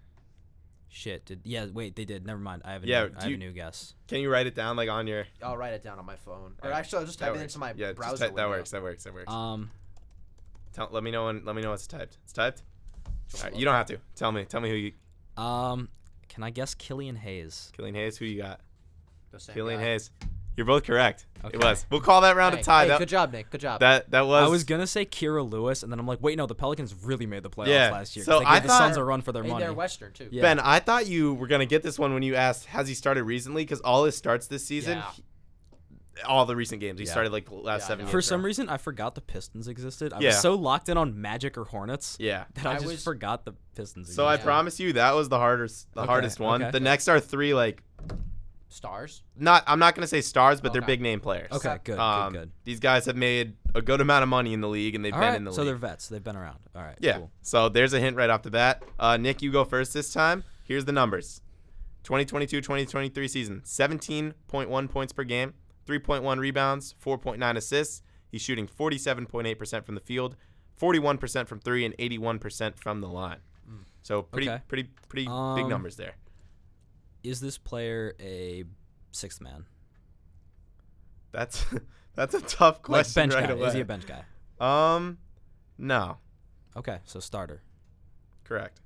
Wait, they did. Never mind. I have a Yeah, new, I have a new guess. Can you write it down like on your? I'll write it down on my phone. Or Yeah, actually, I'll just type it into my yeah, browser that window. works. That works. Let me know when it's typed. It's typed. All right, you don't have to. Tell me who you. Can I guess Killian Hayes? Killian Hayes. Who you got? The same Killian guy. Hayes. You're both correct. Okay. It was. We'll call that round Hey, a tie. hey, good job, Nick. Good job. That was. I was gonna say Kira Lewis, and then I'm like, wait, no, the Pelicans really made the playoffs Yeah, last year. so 'Cause they I gave the Suns thought- a run for their Hey, money. they're Western too. Yeah. Ben, I thought you were gonna get this one when you asked, has he started recently? Because all his starts this season, Yeah. all the recent games, he Yeah. started like the last Yeah, I 7 know. games. For some now. reason, I forgot the Pistons existed. I Yeah. was so locked in on Magic or Hornets Yeah. that I I just was- forgot the Pistons So I existed. promise you that was the hardest one. okay. The next are 3 like Stars. I'm not gonna say stars, but they're Okay. big name players. Okay, good, good. These guys have made a good amount of money in the league, and they've All been right, in the so league. they're vets. They've been around. All right, Yeah. cool. So there's a hint right off the bat. Nick, you go first this time. Here's the numbers. 2022-2023 season, 17.1 points per game, 3.1 rebounds, 4.9 assists. He's shooting 47.8% from the field, 41% from 3, and 81% from the line. So pretty Okay. pretty big numbers there. Is this player a sixth man? That's a tough question Like bench right guy. away. Is he a bench guy? No. Okay, so starter. Correct.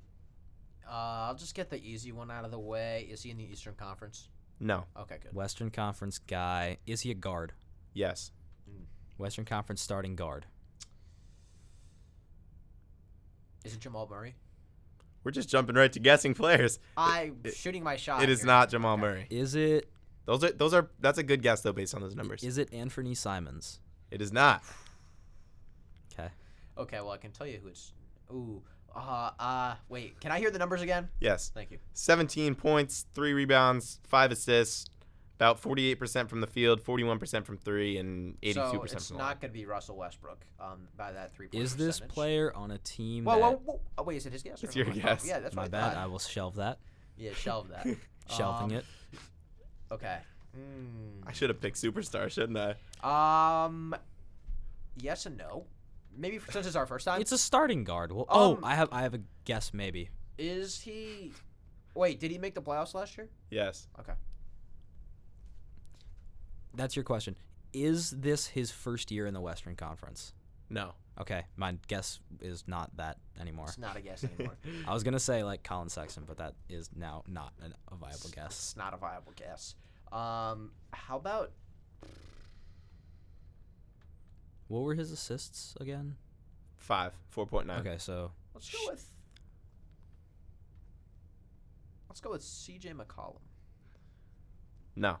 I'll just get the easy one out of the way. Is he in the Eastern Conference? No. Okay, good. Western Conference guy. Is he a guard? Yes. Western Conference starting guard. Is it Jamal Murray? We're just jumping right to guessing players. I'm shooting my shot. It is here. not Jamal Okay. Murray. Is it That's a good guess though based on those numbers. is it Anthony Simons? It is not. Okay. Okay, well I can tell you who it's. Ooh. Wait. Can I hear the numbers again? Yes. Thank you. 17 points, 3 rebounds, 5 assists, about 48% from the field, 41% from 3, and 82% So from it's the not line. going to be Russell Westbrook. By that 3-point Is this percentage. player on a team Whoa, that whoa, whoa! Oh, wait, is it his guess? It's or your mine? guess. Yeah, that's my what I bad. thought. I will shelve that. Yeah, shelve that. Shelving it. Okay. I should have picked Superstar, shouldn't I? Yes and no. Maybe since it's our first time. It's a starting guard. Well, I have a guess maybe. Is he? Wait, did he make the playoffs last year? Yes. Okay. That's your question. Is this his first year in the Western Conference? No. Okay, my guess is not that anymore. It's not a guess anymore. I was gonna say like Colin Sexton, but that is now not a viable guess. It's not a viable guess. How about? What were his assists again? 4.9. Okay, so Let's go with C.J. McCollum. No.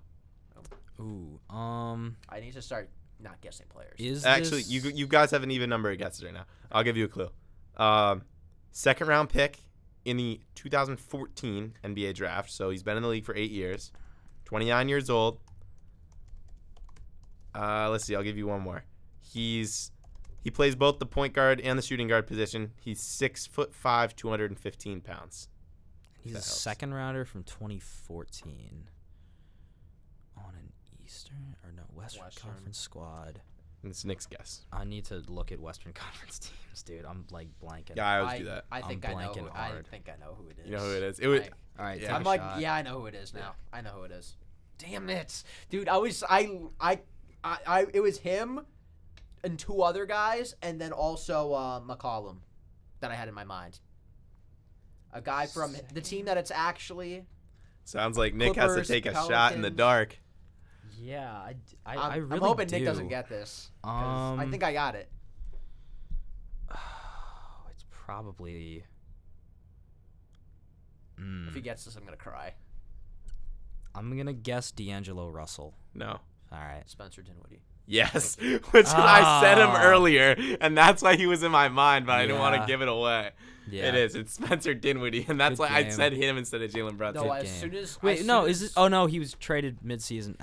ooh, I need to start not guessing players. is Actually, this, you guys have an even number of guesses right now. I'll give you a clue. Second round pick in the 2014 NBA draft. So he's been in the league for 8 years. 29 years old. Let's see. I'll give you one more. He plays both the point guard and the shooting guard position. He's 6'5", 215 pounds. he's a that helps. second rounder from 2014 on an Eastern or no Western Conference squad. And it's Nick's guess. I need to look at Western Conference teams, dude. I'm like blanking. Yeah, I always do that. I think I'm I know. blanking I hard. think I know who it is. You know who it is? It would. All right, Yeah. take I'm a like, shot. yeah, I know who it is now. I know who it is. Damn it, dude! It was him and 2 other guys, and then also McCollum that I had in my mind. A guy from the team that it's actually. Sounds like Nick has to Clippers, take a shot in the Pelicans. dark. Yeah, I I'm really hoping do. Nick doesn't get this. 'Cause I think I got it. It's probably. If he gets this, I'm gonna cry. I'm gonna guess D'Angelo Russell. No. All right. Spencer Dinwiddie. Yes, which I said him Ah. earlier, and that's why he was in my mind, but I didn't want to Yeah. give it away. Yeah. It is. It's Spencer Dinwiddie, and that's Good why I game. said him instead of Jalen Brunson. No, Good as game. soon as Wait, as no, soon is it? as- Oh no, he was traded midseason.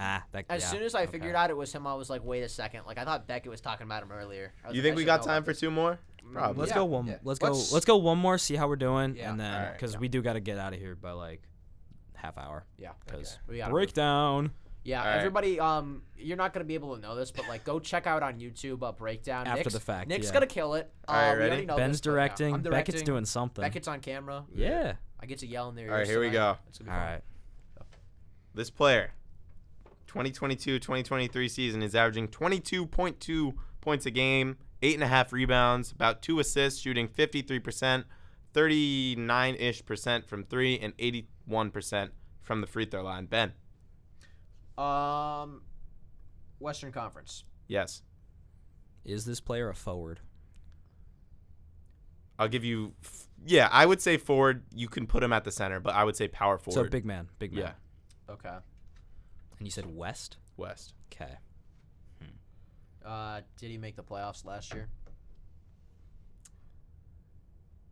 As soon as I figured out it was him, I was like, wait a second. Like I thought Beckett was talking about him earlier. I was You like, think I we should got know time about for this. 2 more? Probably. Let's Yeah, go one. yeah. Let's go one more. See how we're doing, Yeah. and then Alright, because yeah. we do got to get out of here by like half hour. Yeah. Because We gotta breakdown Yeah, All right. everybody, you're not gonna be able to know this, but like, go check out on YouTube Breakdown. After Nick's, the fact, Nick's yeah. gonna kill it. All right, we ready? already know Ben's this, but, yeah, directing. I'm Beckett's doing something. Beckett's on camera. Yeah. I get to yell in their ears. All right, here we tonight. go. It's gonna All be fun. right. This player, 2022-2023 season, is averaging 22.2 points a game, 8.5 rebounds, about 2 assists, shooting 53%, 39-ish% from 3, and 81% from the free throw line. Ben. Western Conference. Yes. Is this player a forward? I'll give you. Yeah, I would say forward. You can put him at the center, but I would say power forward. So big man. Yeah. Okay. And you said West? West. Okay. Did he make the playoffs last year?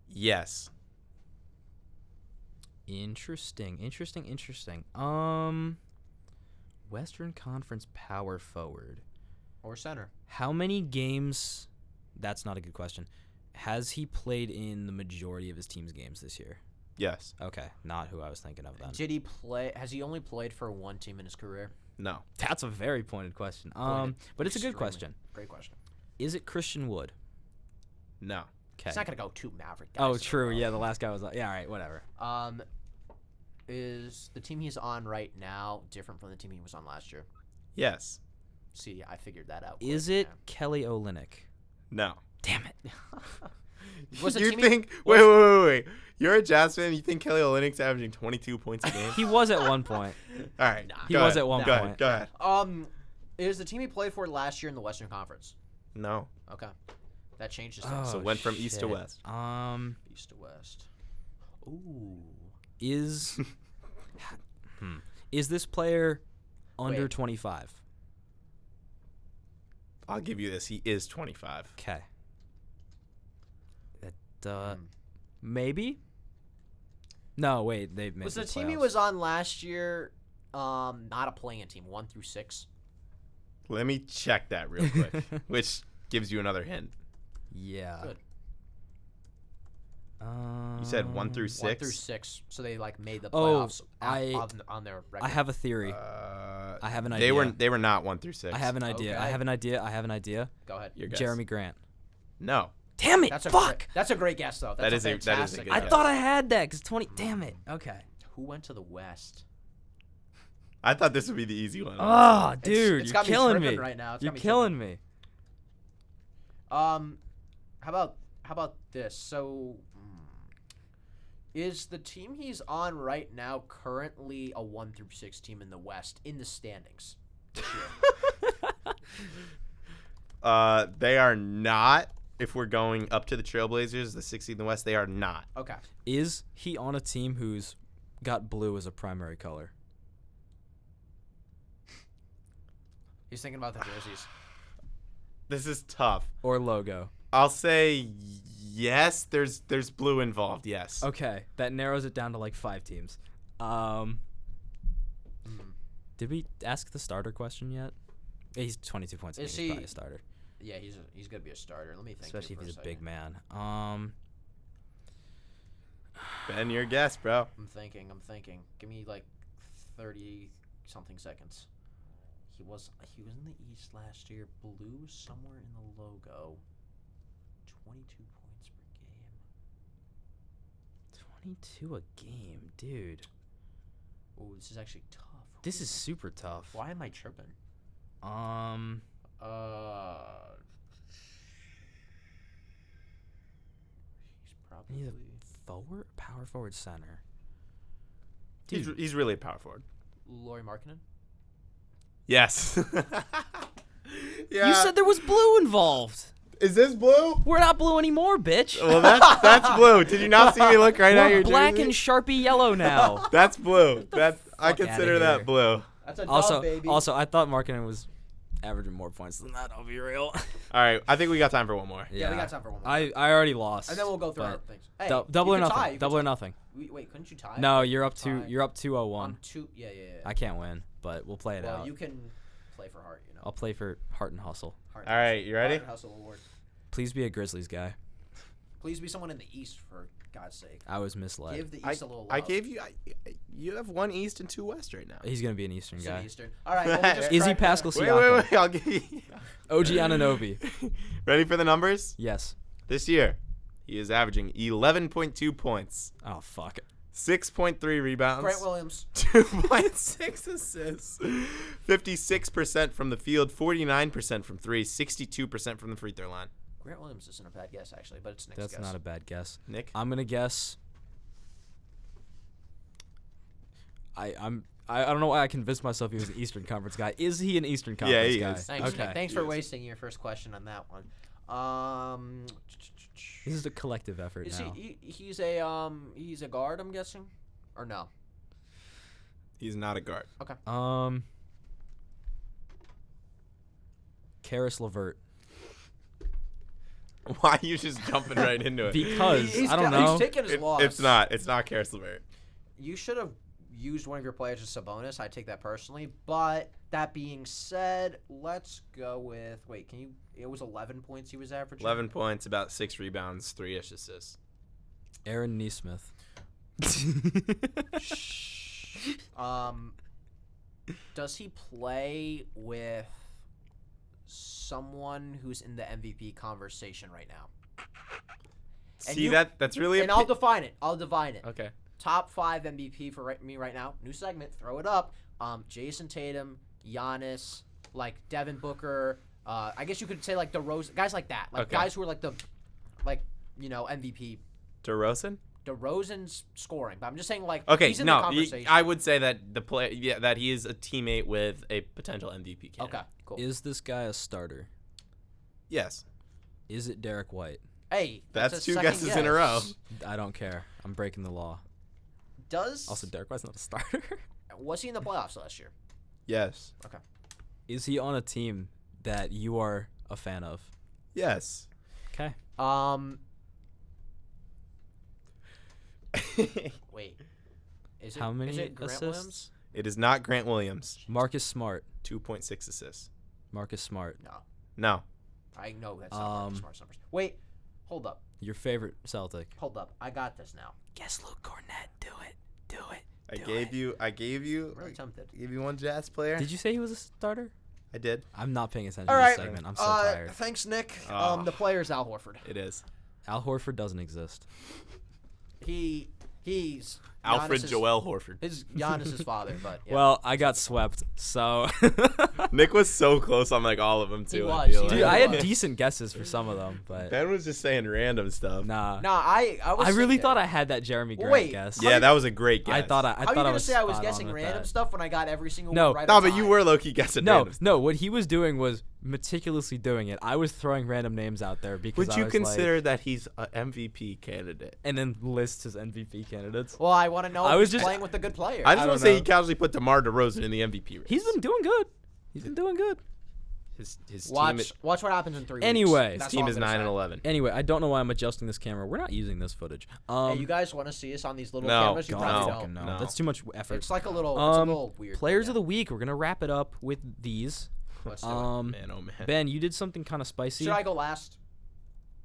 Yes. Interesting. Western Conference power forward. Or center? How many games? That's not a good question. Has he played in the majority of his team's games this year? Yes. Okay, not who I was thinking of then. Did he play? Has he only played for one team in his career? No. That's a very pointed question. Pointed. But it's a good Extremely. question. Great question. Is it Christian Wood? No. Okay. It's not gonna go two Maverick guys. Oh, in a true. row. Yeah, the last guy was like, yeah, all right, whatever. Is the team he's on right now different from the team he was on last year? Yes. See, I figured that out. Is quick, it Kelly Olynyk? No. Damn it. Was the You team think? Wait. You're a Jazz fan. You think Kelly Olynyk's averaging 22 points a game? He was at one point. All right. He go was ahead. at one Go point. ahead. Go ahead. Is the team he played for last year in the Western Conference? No. Okay, that changes Oh, things. So went from east to shit. west. East to west. Ooh. Is is this player under Wait. 25? I'll give you this. He is 25. Okay. Maybe. No, wait. They've missed Was the the team he playoffs. was on last year not a playing team? 1 through 6. Let me check that real quick, which gives you another hint. Yeah. Good. You said 1 through 6? 1 through 6. So they like made the Oh, playoffs on their record. I have a theory. I have an idea. They were not 1 through 6. I have an idea. Okay. I have an idea. Go ahead. Your guess. Jeremy Grant. No. Damn it! That's a Fuck! Great, that's a great guess though. That's That is a fantastic good I guess. thought I had that because 20. Damn it. Okay. Who went to the West? I thought this would be the easy one. Oh, dude, it's you're got me killing tripping me right now. It's You're got me killing me. How about this? So, is the team he's on right now currently a 1 through 6 team in the West in the standings this year? They are not. If we're going up to the Trailblazers, the 6th seed in the West, they are not. Okay. Is he on a team who's got blue as a primary color? He's thinking about the jerseys. This is tough. Or logo? I'll say yes. There's blue involved. Yes. Okay, that narrows it down to like 5 teams. Did we ask the starter question yet? Yeah, he's 22 points. Is He's probably he- a starter, Yeah, he's gonna be a starter. Let me think. especially if here he's for a big second. man. Ben, your guess, bro. I'm thinking. Give me like 30 something seconds. He was in the East last year. Blue somewhere in the logo. 22 points per game. 22 a game, dude. Oh, this is actually tough. This is super tough. Why am I tripping? He's probably He's a forward, power forward, center. He's really a power forward. Lauri Markkanen. Yes. Yeah. You said there was blue involved. Is this blue? We're not blue anymore, bitch. Well, that's blue. Did you not see me look right at We're your black jersey? and Sharpie yellow now. That's blue. I fuck consider outta that here. blue. That's a also, dub, baby. I thought Markkanen was averaging more points than that. I'll be real. All right, I think we got time for one more. Yeah, we got time for one more. I already lost. And then we'll go through our but things. Hey, double you or can nothing. tie, you can Double or tie. nothing. Wait, couldn't you tie? No, you're up Tie. You're up 2-0-1. On two. Yeah. I can't win, but we'll play it Well, out. you can play for heart. You know. I'll play for Heart and Hustle. Heart All right, you ready? Heart and Hustle award. Please be a Grizzlies guy. Please be someone in the East, for God's sake. I was misled. Give the East a little love. I gave you. You have 1 East and 2 West right now. He's gonna be an Eastern It's in guy. Eastern. All right. Well, we just Is he cracked Pascal that. Siakam? Wait. I'll give you. OG Anunoby. Ready for the numbers? Yes. This year, he is averaging 11.2 points, Oh fuck. 6.3 rebounds, Grant Williams. 2.6 assists, 56% from the field, 49% from 3, 62% from the free throw line. Grant Williams isn't a bad guess, actually, but it's Nick's That's guess. not a bad guess. Nick? I'm gonna guess. I don't know why I convinced myself he was an Eastern Conference guy. Is he an Eastern Conference he guy? is. Thanks, Okay. Nick. Thanks for wasting your first question on that one. This is a collective effort Is now. he's a guard, I'm guessing, or no? He's not a guard. Okay. Karis LeVert. Why are you just jumping right into it? Because I don't know. He's taking his loss. It's not Karis LeVert. You should have used one of your players as Sabonis. I take that personally. But that being said, let's go with. Wait, can you? It was 11 points he was averaging. 11 points, about 6 rebounds, 3-ish assists. Aaron Nesmith. Does he play with someone who's in the MVP conversation right now? See, that's really And I'll define it. Okay. Top 5 MVP for me right now. New segment. Throw it up. Jason Tatum, Giannis, like Devin Booker. I guess you could say like DeRozan, guys like that, like Okay. guys who are like MVP. DeRozan? DeRozan's scoring, but I'm just saying like Okay, he's in the no, conversation. I would say that that he is a teammate with a potential MVP candidate. Okay, cool. Is this guy a starter? Yes. Is it Derek White? Hey, That's a 2 second guesses in a row. guess. I don't care. I'm breaking the law. Also, Derek White's not a starter. was he in the playoffs last year? Yes. Okay. Is he on a team that you are a fan of? Yes. Okay. Wait. Is it How many is it Grant assists? Williams? It is not Grant Williams. Marcus Smart. 2.6 assists. Marcus Smart. No, No. I know that's not smart numbers. Wait, hold up. Your favorite Celtic. Hold up. I got this now. Guess Luke Cornett. Do it. I gave you I'm really tempted. I gave you one Jazz player. Did you say he was a starter? I did. I'm not paying attention All to right. this segment. I'm so tired. Thanks, Nick. Oh. The player's Al Horford. It is. Al Horford doesn't exist. He's Alfred Giannis's- Joel Horford. His Giannis's father, but yeah. Well, I got swept, so. Nick was so close on like all of them too. He I was, feel he Dude, really I had was. decent guesses for some of them, but Ben was just saying random stuff. nah. no, I was. I really thinking- thought I had that Jeremy Grant Wait, guess. Yeah, that was a great guess. I thought How are you I gonna was say I was spot on guessing with random that. stuff when I got every single No. one right? No, on but you time? were low key guessing No, random. no. What he was doing was meticulously doing it. I was throwing random names out there because Would I you was consider like, that he's an MVP candidate? and then list his MVP candidates. Well, I want to know I if was he's just- playing with a good player. I just don't want to say know. he casually put DeMar DeRozan in the MVP race. He's been doing good. his team. watch what happens in 3 weeks. Anyway. His That's team all is I'm gonna 9 say. and 11. Anyway, I don't know why I'm adjusting this camera. We're not using this footage. Hey, you guys want to see us on these little No, cameras? You God, probably no, don't. no. That's too much effort. It's like a little, it's a little weird. Players yeah. of the week. We're gonna wrap it up with these. Let's do it. Man, oh man. Ben, you did something kind of spicy. Should I go last?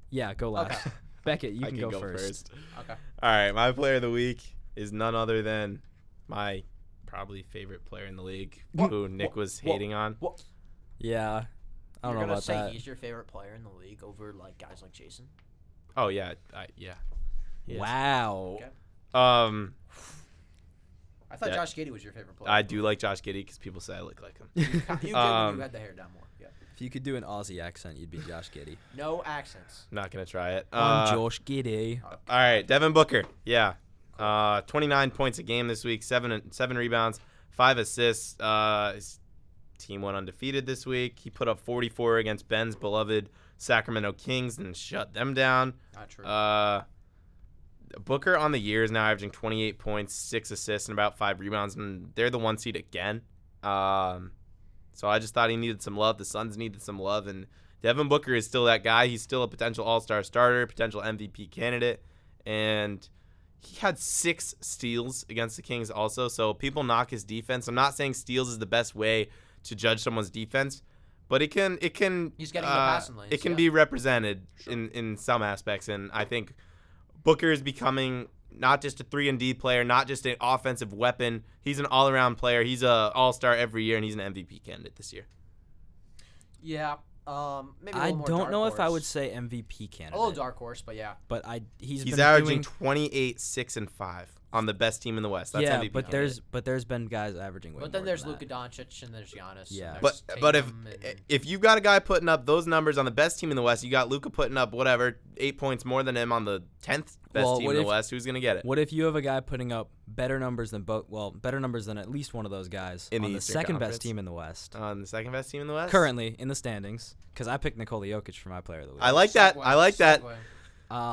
Yeah, go last. Okay. Beckett, you I can can go first. Okay. All right, my player of the week is none other than my probably favorite player in the league, who Nick was hating on. Yeah, I don't You're know gonna about say that. he's your favorite player in the league over like guys like Jason? Oh yeah, yeah. He is. Wow. Okay. I thought Yeah. Josh Giddey was your favorite player. I do like Josh Giddey because people say I look like him. You did when you had the hair down more. Yeah. If you could do an Aussie accent, you'd be Josh Giddey. No accents. I'm not gonna try it. I'm Josh Giddey. All right, Devin Booker. Yeah, 29 points a game this week, seven rebounds, 5 assists. His team went undefeated this week. He put up 44 against Ben's beloved Sacramento Kings and shut them down. Not true. Booker on the year is now averaging 28 points, 6 assists, and about 5 rebounds, and they're the 1 seed again. So I just thought he needed some love. The Suns needed some love, and Devin Booker is still that guy. He's still a potential all-star starter, potential MVP candidate, and he had 6 steals against the Kings also. So people knock his defense. I'm not saying steals is the best way to judge someone's defense, but it can He's getting the passing lanes, it can yeah. be represented in some aspects, and I think Booker is becoming not just a 3-and-D player, not just an offensive weapon. He's an all-around player. He's a all-star every year, and he's an MVP candidate this year. Yeah. Maybe a I little more don't dark know horse. if I would say MVP candidate. A little dark horse, but yeah. But he's He's been averaging doing, 28, 6, and 5. on the best team in the West. That's yeah, MVP but candidate. there's been guys averaging way But then more there's than Luka that. Doncic and there's Giannis. Yeah. And But there's but Tatum and- if you got a guy putting up those numbers on the best team in the West, you got Luka putting up whatever 8 points more than him on the 10th best Well, team what in the if- West. Who's gonna get it? What if you have a guy putting up better numbers than better numbers than at least one of those guys In the on the Eastern second Conference? best team in the West? On the second best team in the West? Currently in the standings, because I picked Nikola Jokic for my player of the week. I like that. Segue, I like that. segue.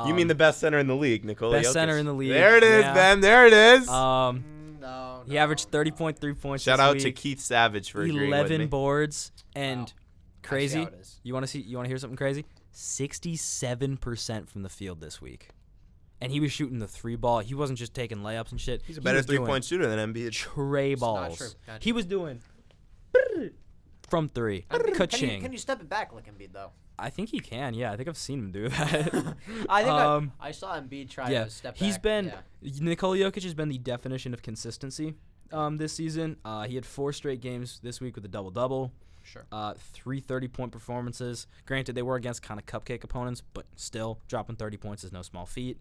You mean the best center in the league, Nikola best Jokic. center in the league, There it is, yeah. Ben. There it is. No, He averaged 30.3 points. Shout this out week, to Keith Savage for agreeing with 11 me. boards, and Wow. crazy. That's how it is. You want to hear something crazy? 67% from the field this week, and he was shooting the 3 ball. He wasn't just taking layups and shit. He's a He better was doing three-point shooter than Embiid. tray not balls. true. Not He was doing from 3. Ka-ching. Can you step it back like Embiid though? I think he can. Yeah, I think I've seen him do that. I think Um, I saw Embiid try yeah, to step back. he's been Yeah. Nikola Jokic has been the definition of consistency this season. He had 4 straight games this week with a double-double. Sure. 3 30-point performances. Granted, they were against kind of cupcake opponents, but still, dropping 30 points is no small feat.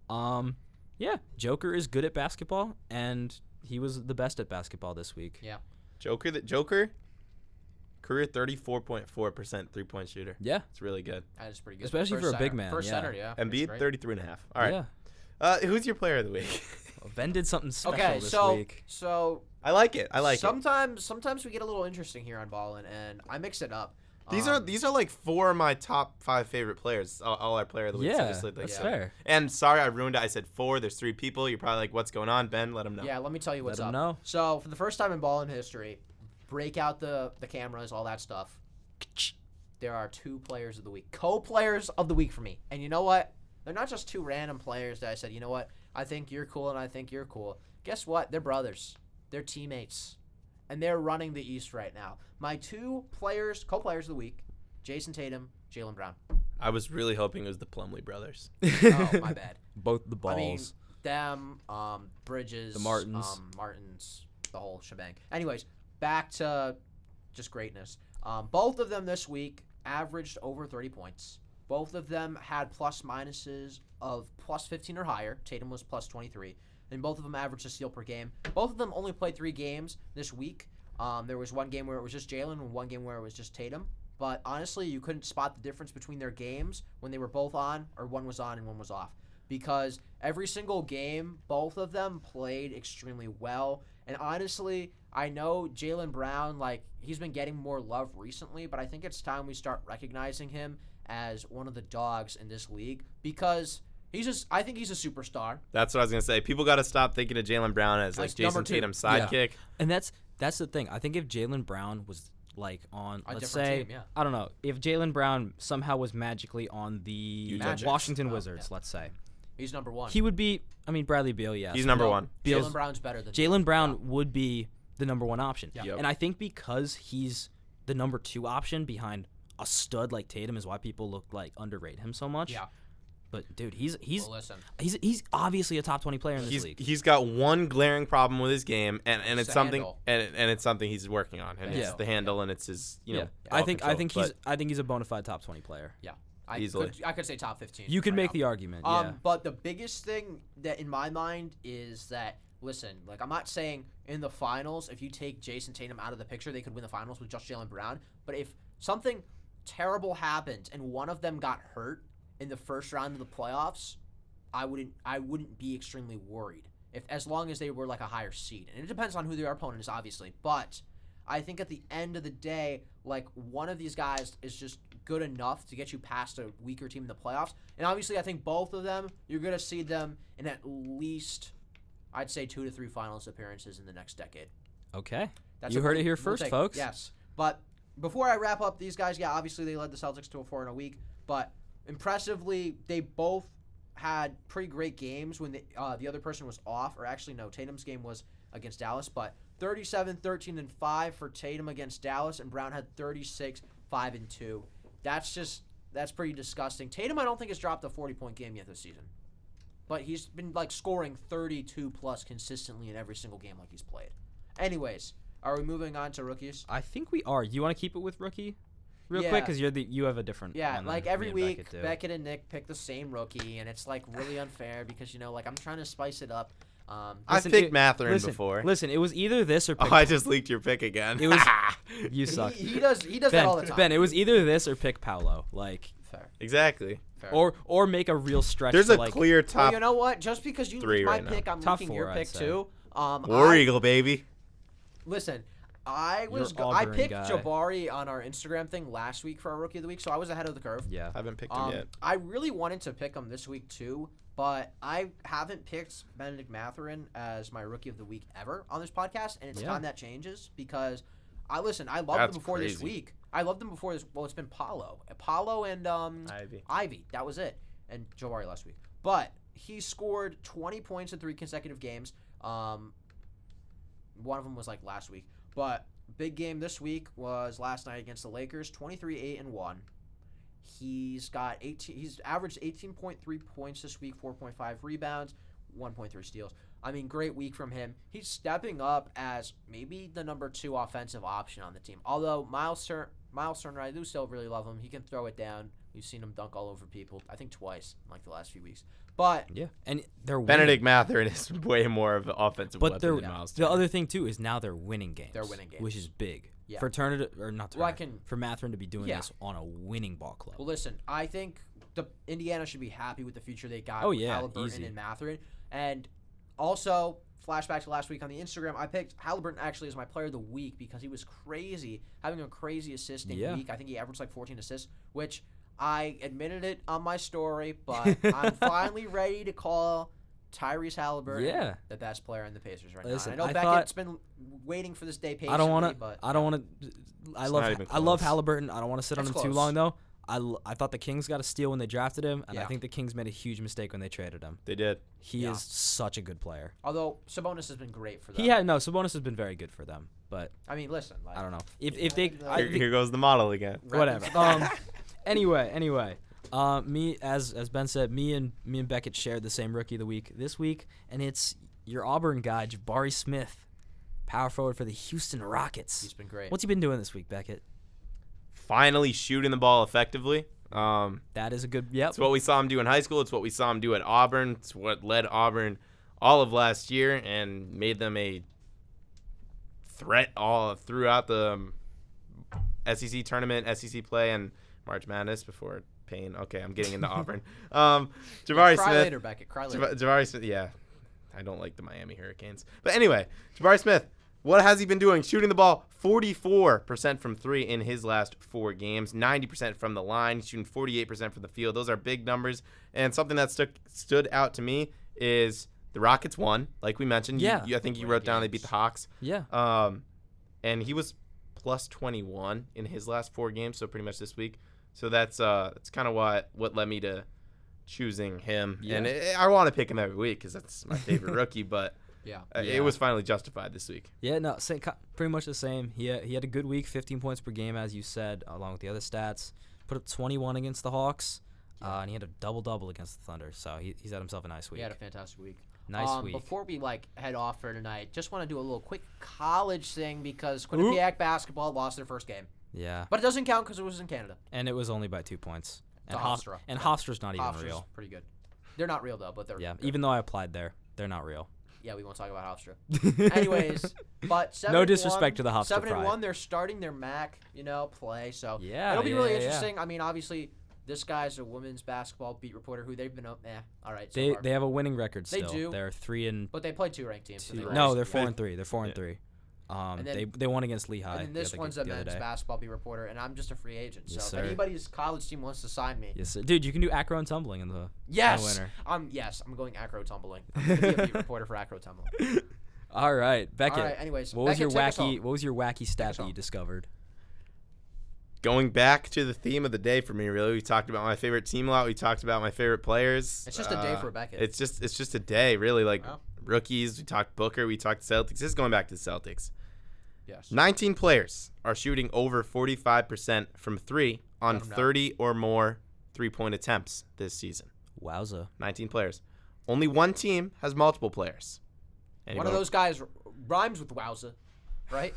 Yeah, Joker is good at basketball, and he was the best at basketball this week. Yeah. Joker, career 34.4% three-point shooter. Yeah, It's really good. That is pretty good. Especially for a big man, First yeah. center, yeah. that's Embiid, great. 33.5. All right. Yeah. Who's your player of the week? Well, Ben did something special Okay, this so week. I like it. sometimes we get a little interesting here on Ballin, and I mix it up. These are like 4 of my top 5 favorite players. All our player of the week. So Yeah, just like that's that. fair. And sorry, I ruined it. I said 4. There's 3 people. You're probably like, what's going on, Ben? Let them know. Yeah, let me tell you what's Let up. 'em know. So for the first time in Ballin history, break out the cameras, all that stuff. There are 2 players of the week, co-players of the week for me. And you know what? They're not just 2 random players that I said, you know what? I think you're cool and I think you're cool. Guess what? They're brothers. They're teammates. And they're running the East right now. My 2 players, co-players of the week, Jason Tatum, Jaylen Brown. I was really hoping it was the Plumlee brothers. Oh, my bad. Both the balls. I mean, them, Bridges, The Martins. Martins, the whole shebang. Anyways, back to just greatness. Both of them this week averaged over 30 points. Both of them had plus minuses of plus 15 or higher. Tatum was plus 23. And both of them averaged a steal per game. Both of them only played 3 games this week. There was one game where it was just Jaylen and one game where it was just Tatum. But honestly, you couldn't spot the difference between their games when they were both on, or one was on and one was off. Because every single game, both of them played extremely well. And honestly, I know Jaylen Brown, like, he's been getting more love recently, but I think it's time we start recognizing him as one of the dogs in this league, because I think he's a superstar. That's what I was going to say. People got to stop thinking of Jaylen Brown as like Like number Jason 2. Tatum's sidekick. And that's the thing. I think if Jaylen Brown was like on, A let's different say, team, yeah. I don't know, if Jaylen Brown somehow was magically on the Magic. Washington Oh, Wizards, yeah. let's say, He's number 1. he would be. I mean, Bradley Beal, yes. He's number 1. Beal's- Jaylen Brown's better than Jaylen Brown would be the number 1 option. Yeah. Yep. And I think because he's the number 2 option behind a stud like Tatum is why people underrate him so much. Yeah. But dude, he's Well, listen. he's obviously a top 20 player in this league. He's got one glaring problem with his game, and It's it's the something handle. and it's something he's working on, and Yeah. it's the handle, and it's his yeah. ball I think control. he's a bona fide top 20 player. Yeah. Easily. I could say top 15. You could right make now. the argument. Yeah. But the biggest thing that in my mind is that, listen, like, I'm not saying in the finals, if you take Jason Tatum out of the picture, they could win the finals with just Jaylen Brown. But if something terrible happened and one of them got hurt in the first round of the playoffs, I wouldn't be extremely worried, as long as they were like a higher seed. And it depends on who their opponent is, obviously. But I think at the end of the day, like, one of these guys is just good enough to get you past a weaker team in the playoffs. And obviously, I think both of them, you're going to see them in at least, I'd say, 2 to 3 finals appearances in the next decade. Okay. That's You what heard we'll- it here we'll first, take. folks. Yes. But before I wrap up, these guys, yeah, obviously they led the Celtics to a 4-0 week. But impressively, they both had pretty great games when the other person was off. Or actually, no, Tatum's game was against Dallas. But 37, 13, and 5 for Tatum against Dallas. And Brown had 36, 5, and 2. That's pretty disgusting. Tatum, I don't think, has dropped a 40-point game yet this season. But he's been, like, scoring 32-plus consistently in every single game like he's played. Anyways, are we moving on to rookies? I think we are. You want to keep it with rookie real Yeah. quick? Because you have a different Yeah, one like than every me and week, Beckett do. Beckett and Nick pick the same rookie, and it's, like, really unfair because, like, I'm trying to spice it up. I've picked Mathurin before. Listen, it was either this or pick I just leaked your pick again. It was you suck. He does Ben, that all the time. Ben, it was either this or pick Paolo. Like Fair. Exactly. Fair. Or make a real stretch. There's to, a clear Well, top you know what? Just because you three leaked my right pick, now. I'm Top leaking four, your I'd pick say. too. War Eagle, baby. Listen, I Auburn picked guy. Jabari on our Instagram thing last week for our Rookie of the Week, so I was ahead of the curve. Yeah. Haven't picked him yet. I really wanted to pick him this week too, but I haven't picked Benedict Mathurin as my Rookie of the Week ever on this podcast, and it's time that changes because I loved him before this week. I loved him before this. Well, it's been Apollo and Ivy. That was it, and Jabari last week. But he scored 20 points in 3 consecutive games. One of them was like last week. But big game this week was last night against the Lakers, 23-8-1. He's averaged 18.3 points this week, 4.5 rebounds, 1.3 steals. I mean, great week from him. He's stepping up as maybe the number 2 offensive option on the team. Although Miles Turner, I do still really love him. He can throw it down. We've seen him dunk all over people, I think twice in like the last few weeks. But Yeah, and they're Benedict winning. Mathurin is way more of an offensive But weapon than Miles the Turner. other thing too is now they're winning games. They're winning games. which is big. Yeah. For Turner to, or not Turner, Well, for Mathurin to be doing Yeah. this on a winning ball club. Well, listen, I think the Indiana should be happy with the future they got Oh, with yeah, Halliburton easy. and Mathurin. And also, flashback to last week on the Instagram, I picked Halliburton actually as my player of the week because he was crazy, having a crazy assisting week. I think he averaged like 14 assists, which I admitted it on my story, but I'm finally ready to call Tyrese Halliburton the best player in the Pacers right Listen, now. I know Beckett's been waiting for this day patiently. I don't want to. But I don't want to. I love Halliburton. I don't want to sit on It's him too close. long though. I thought the Kings got a steal when they drafted him, and I Yeah. think the Kings made a huge mistake when they traded him. They did. He is such a good player. Although Sabonis has been great for them. Sabonis has been very good for them, but I mean, listen. Like, I don't know if they. Here goes the model again. Whatever. Anyway. Me as Ben said, me and Beckett shared the same Rookie of the Week this week, and it's your Auburn guy, Jabari Smith, power forward for the Houston Rockets. He's been great. What's he been doing this week, Beckett? Finally shooting the ball effectively. That is a good. Yep. It's what we saw him do in high school. It's what we saw him do at Auburn. It's what led Auburn all of last year and made them a threat all throughout the SEC tournament, SEC play, and March Madness before Payne. Okay, I'm getting into Auburn. Jabari Cry Smith. later, Beckett. Cry later. Jabari Smith. Yeah, I don't like the Miami Hurricanes. But anyway, Jabari Smith. What has he been doing? Shooting the ball 44% from 3 in his last 4 games, 90% from the line, shooting 48% from the field. Those are big numbers. And something that stood out to me is the Rockets won, like we mentioned. Yeah. I think you wrote down they beat the Hawks. Yeah. And he was plus 21 in his last 4 games, so pretty much this week. So that's kind of what led me to choosing him. Yeah. And I want to pick him every week because that's my favorite rookie, but Yeah. it was finally justified this week. Yeah, no, pretty much the same. He had a good week, 15 points per game, as you said, along with the other stats. Put up 21 against the Hawks, and he had a double-double against the Thunder. So he's had himself a nice week. He had a fantastic week. Nice week. Before we head off for tonight, just want to do a little quick college thing because Quinnipiac basketball lost their first game, Yeah, but it doesn't count because it was in Canada. and it was only by 2 points. And To Hofstra. And Hofstra's not even Hofstra's real. pretty good. They're not real though, but they're Even though I applied there, they're not real. Yeah, we won't talk about Hofstra. Anyways, but 7-1, No disrespect to the Hofstra 7-1, pride. they're starting their MAC, play. So Yeah, it'll be really yeah. interesting. I mean, obviously, this guy's a women's basketball beat reporter who they've been up. All right. So They far. they have a winning record They still. do. They're 3-2. But they played 2 ranked teams. So they No, lost. they're 4-3. They're 4-3. And then- They won against Lehigh. And then this the one's a other men's day. basketball beat reporter, and I'm just a free agent. Yes, So sir. if anybody's college team wants to sign me, Yes, sir. Dude, you can do acro and tumbling in the yes, winner. I'm going acro tumbling. I'm gonna be a beat reporter for acro tumbling. All right, Beckett. All right. Anyways, What was Beckett, take us home. What was your wacky stat us that you home. discovered? Going back to the theme of the day for me, really, we talked about my favorite team a lot. We talked about my favorite players. It's just a day for Beckett. It's just a day, really. Like Wow. rookies, we talked Booker, we talked Celtics. This is going back to the Celtics. Yes. 19 players are shooting over 45% from 3 on Let 'em know. 30 or more three-point attempts this season. Wowza. 19 players. Only one team has multiple players. One Anyone- of those guys rhymes with wowza, right?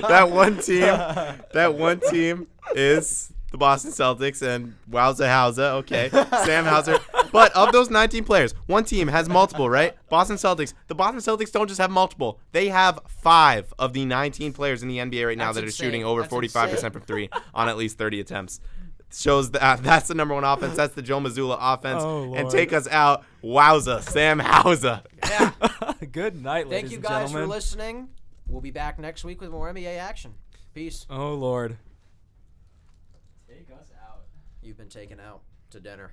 that one team is the Boston Celtics, and wowza howza, okay, Sam Hauser. But of those 19 players, one team has multiple, right? Boston Celtics. The Boston Celtics don't just have multiple. They have 5 of the 19 players in the NBA right now That's that are insane. shooting over That's 45% insane. from 3 on at least 30 attempts. Shows that's the number one offense. That's the Joe Mazzulla offense. Oh, and Lord. take us out, wowza, Sam Hauser. Yeah. Good night, Thank ladies you and guys gentlemen. for listening. We'll be back next week with more NBA action. Peace. Oh, Lord. You've been taken out to dinner.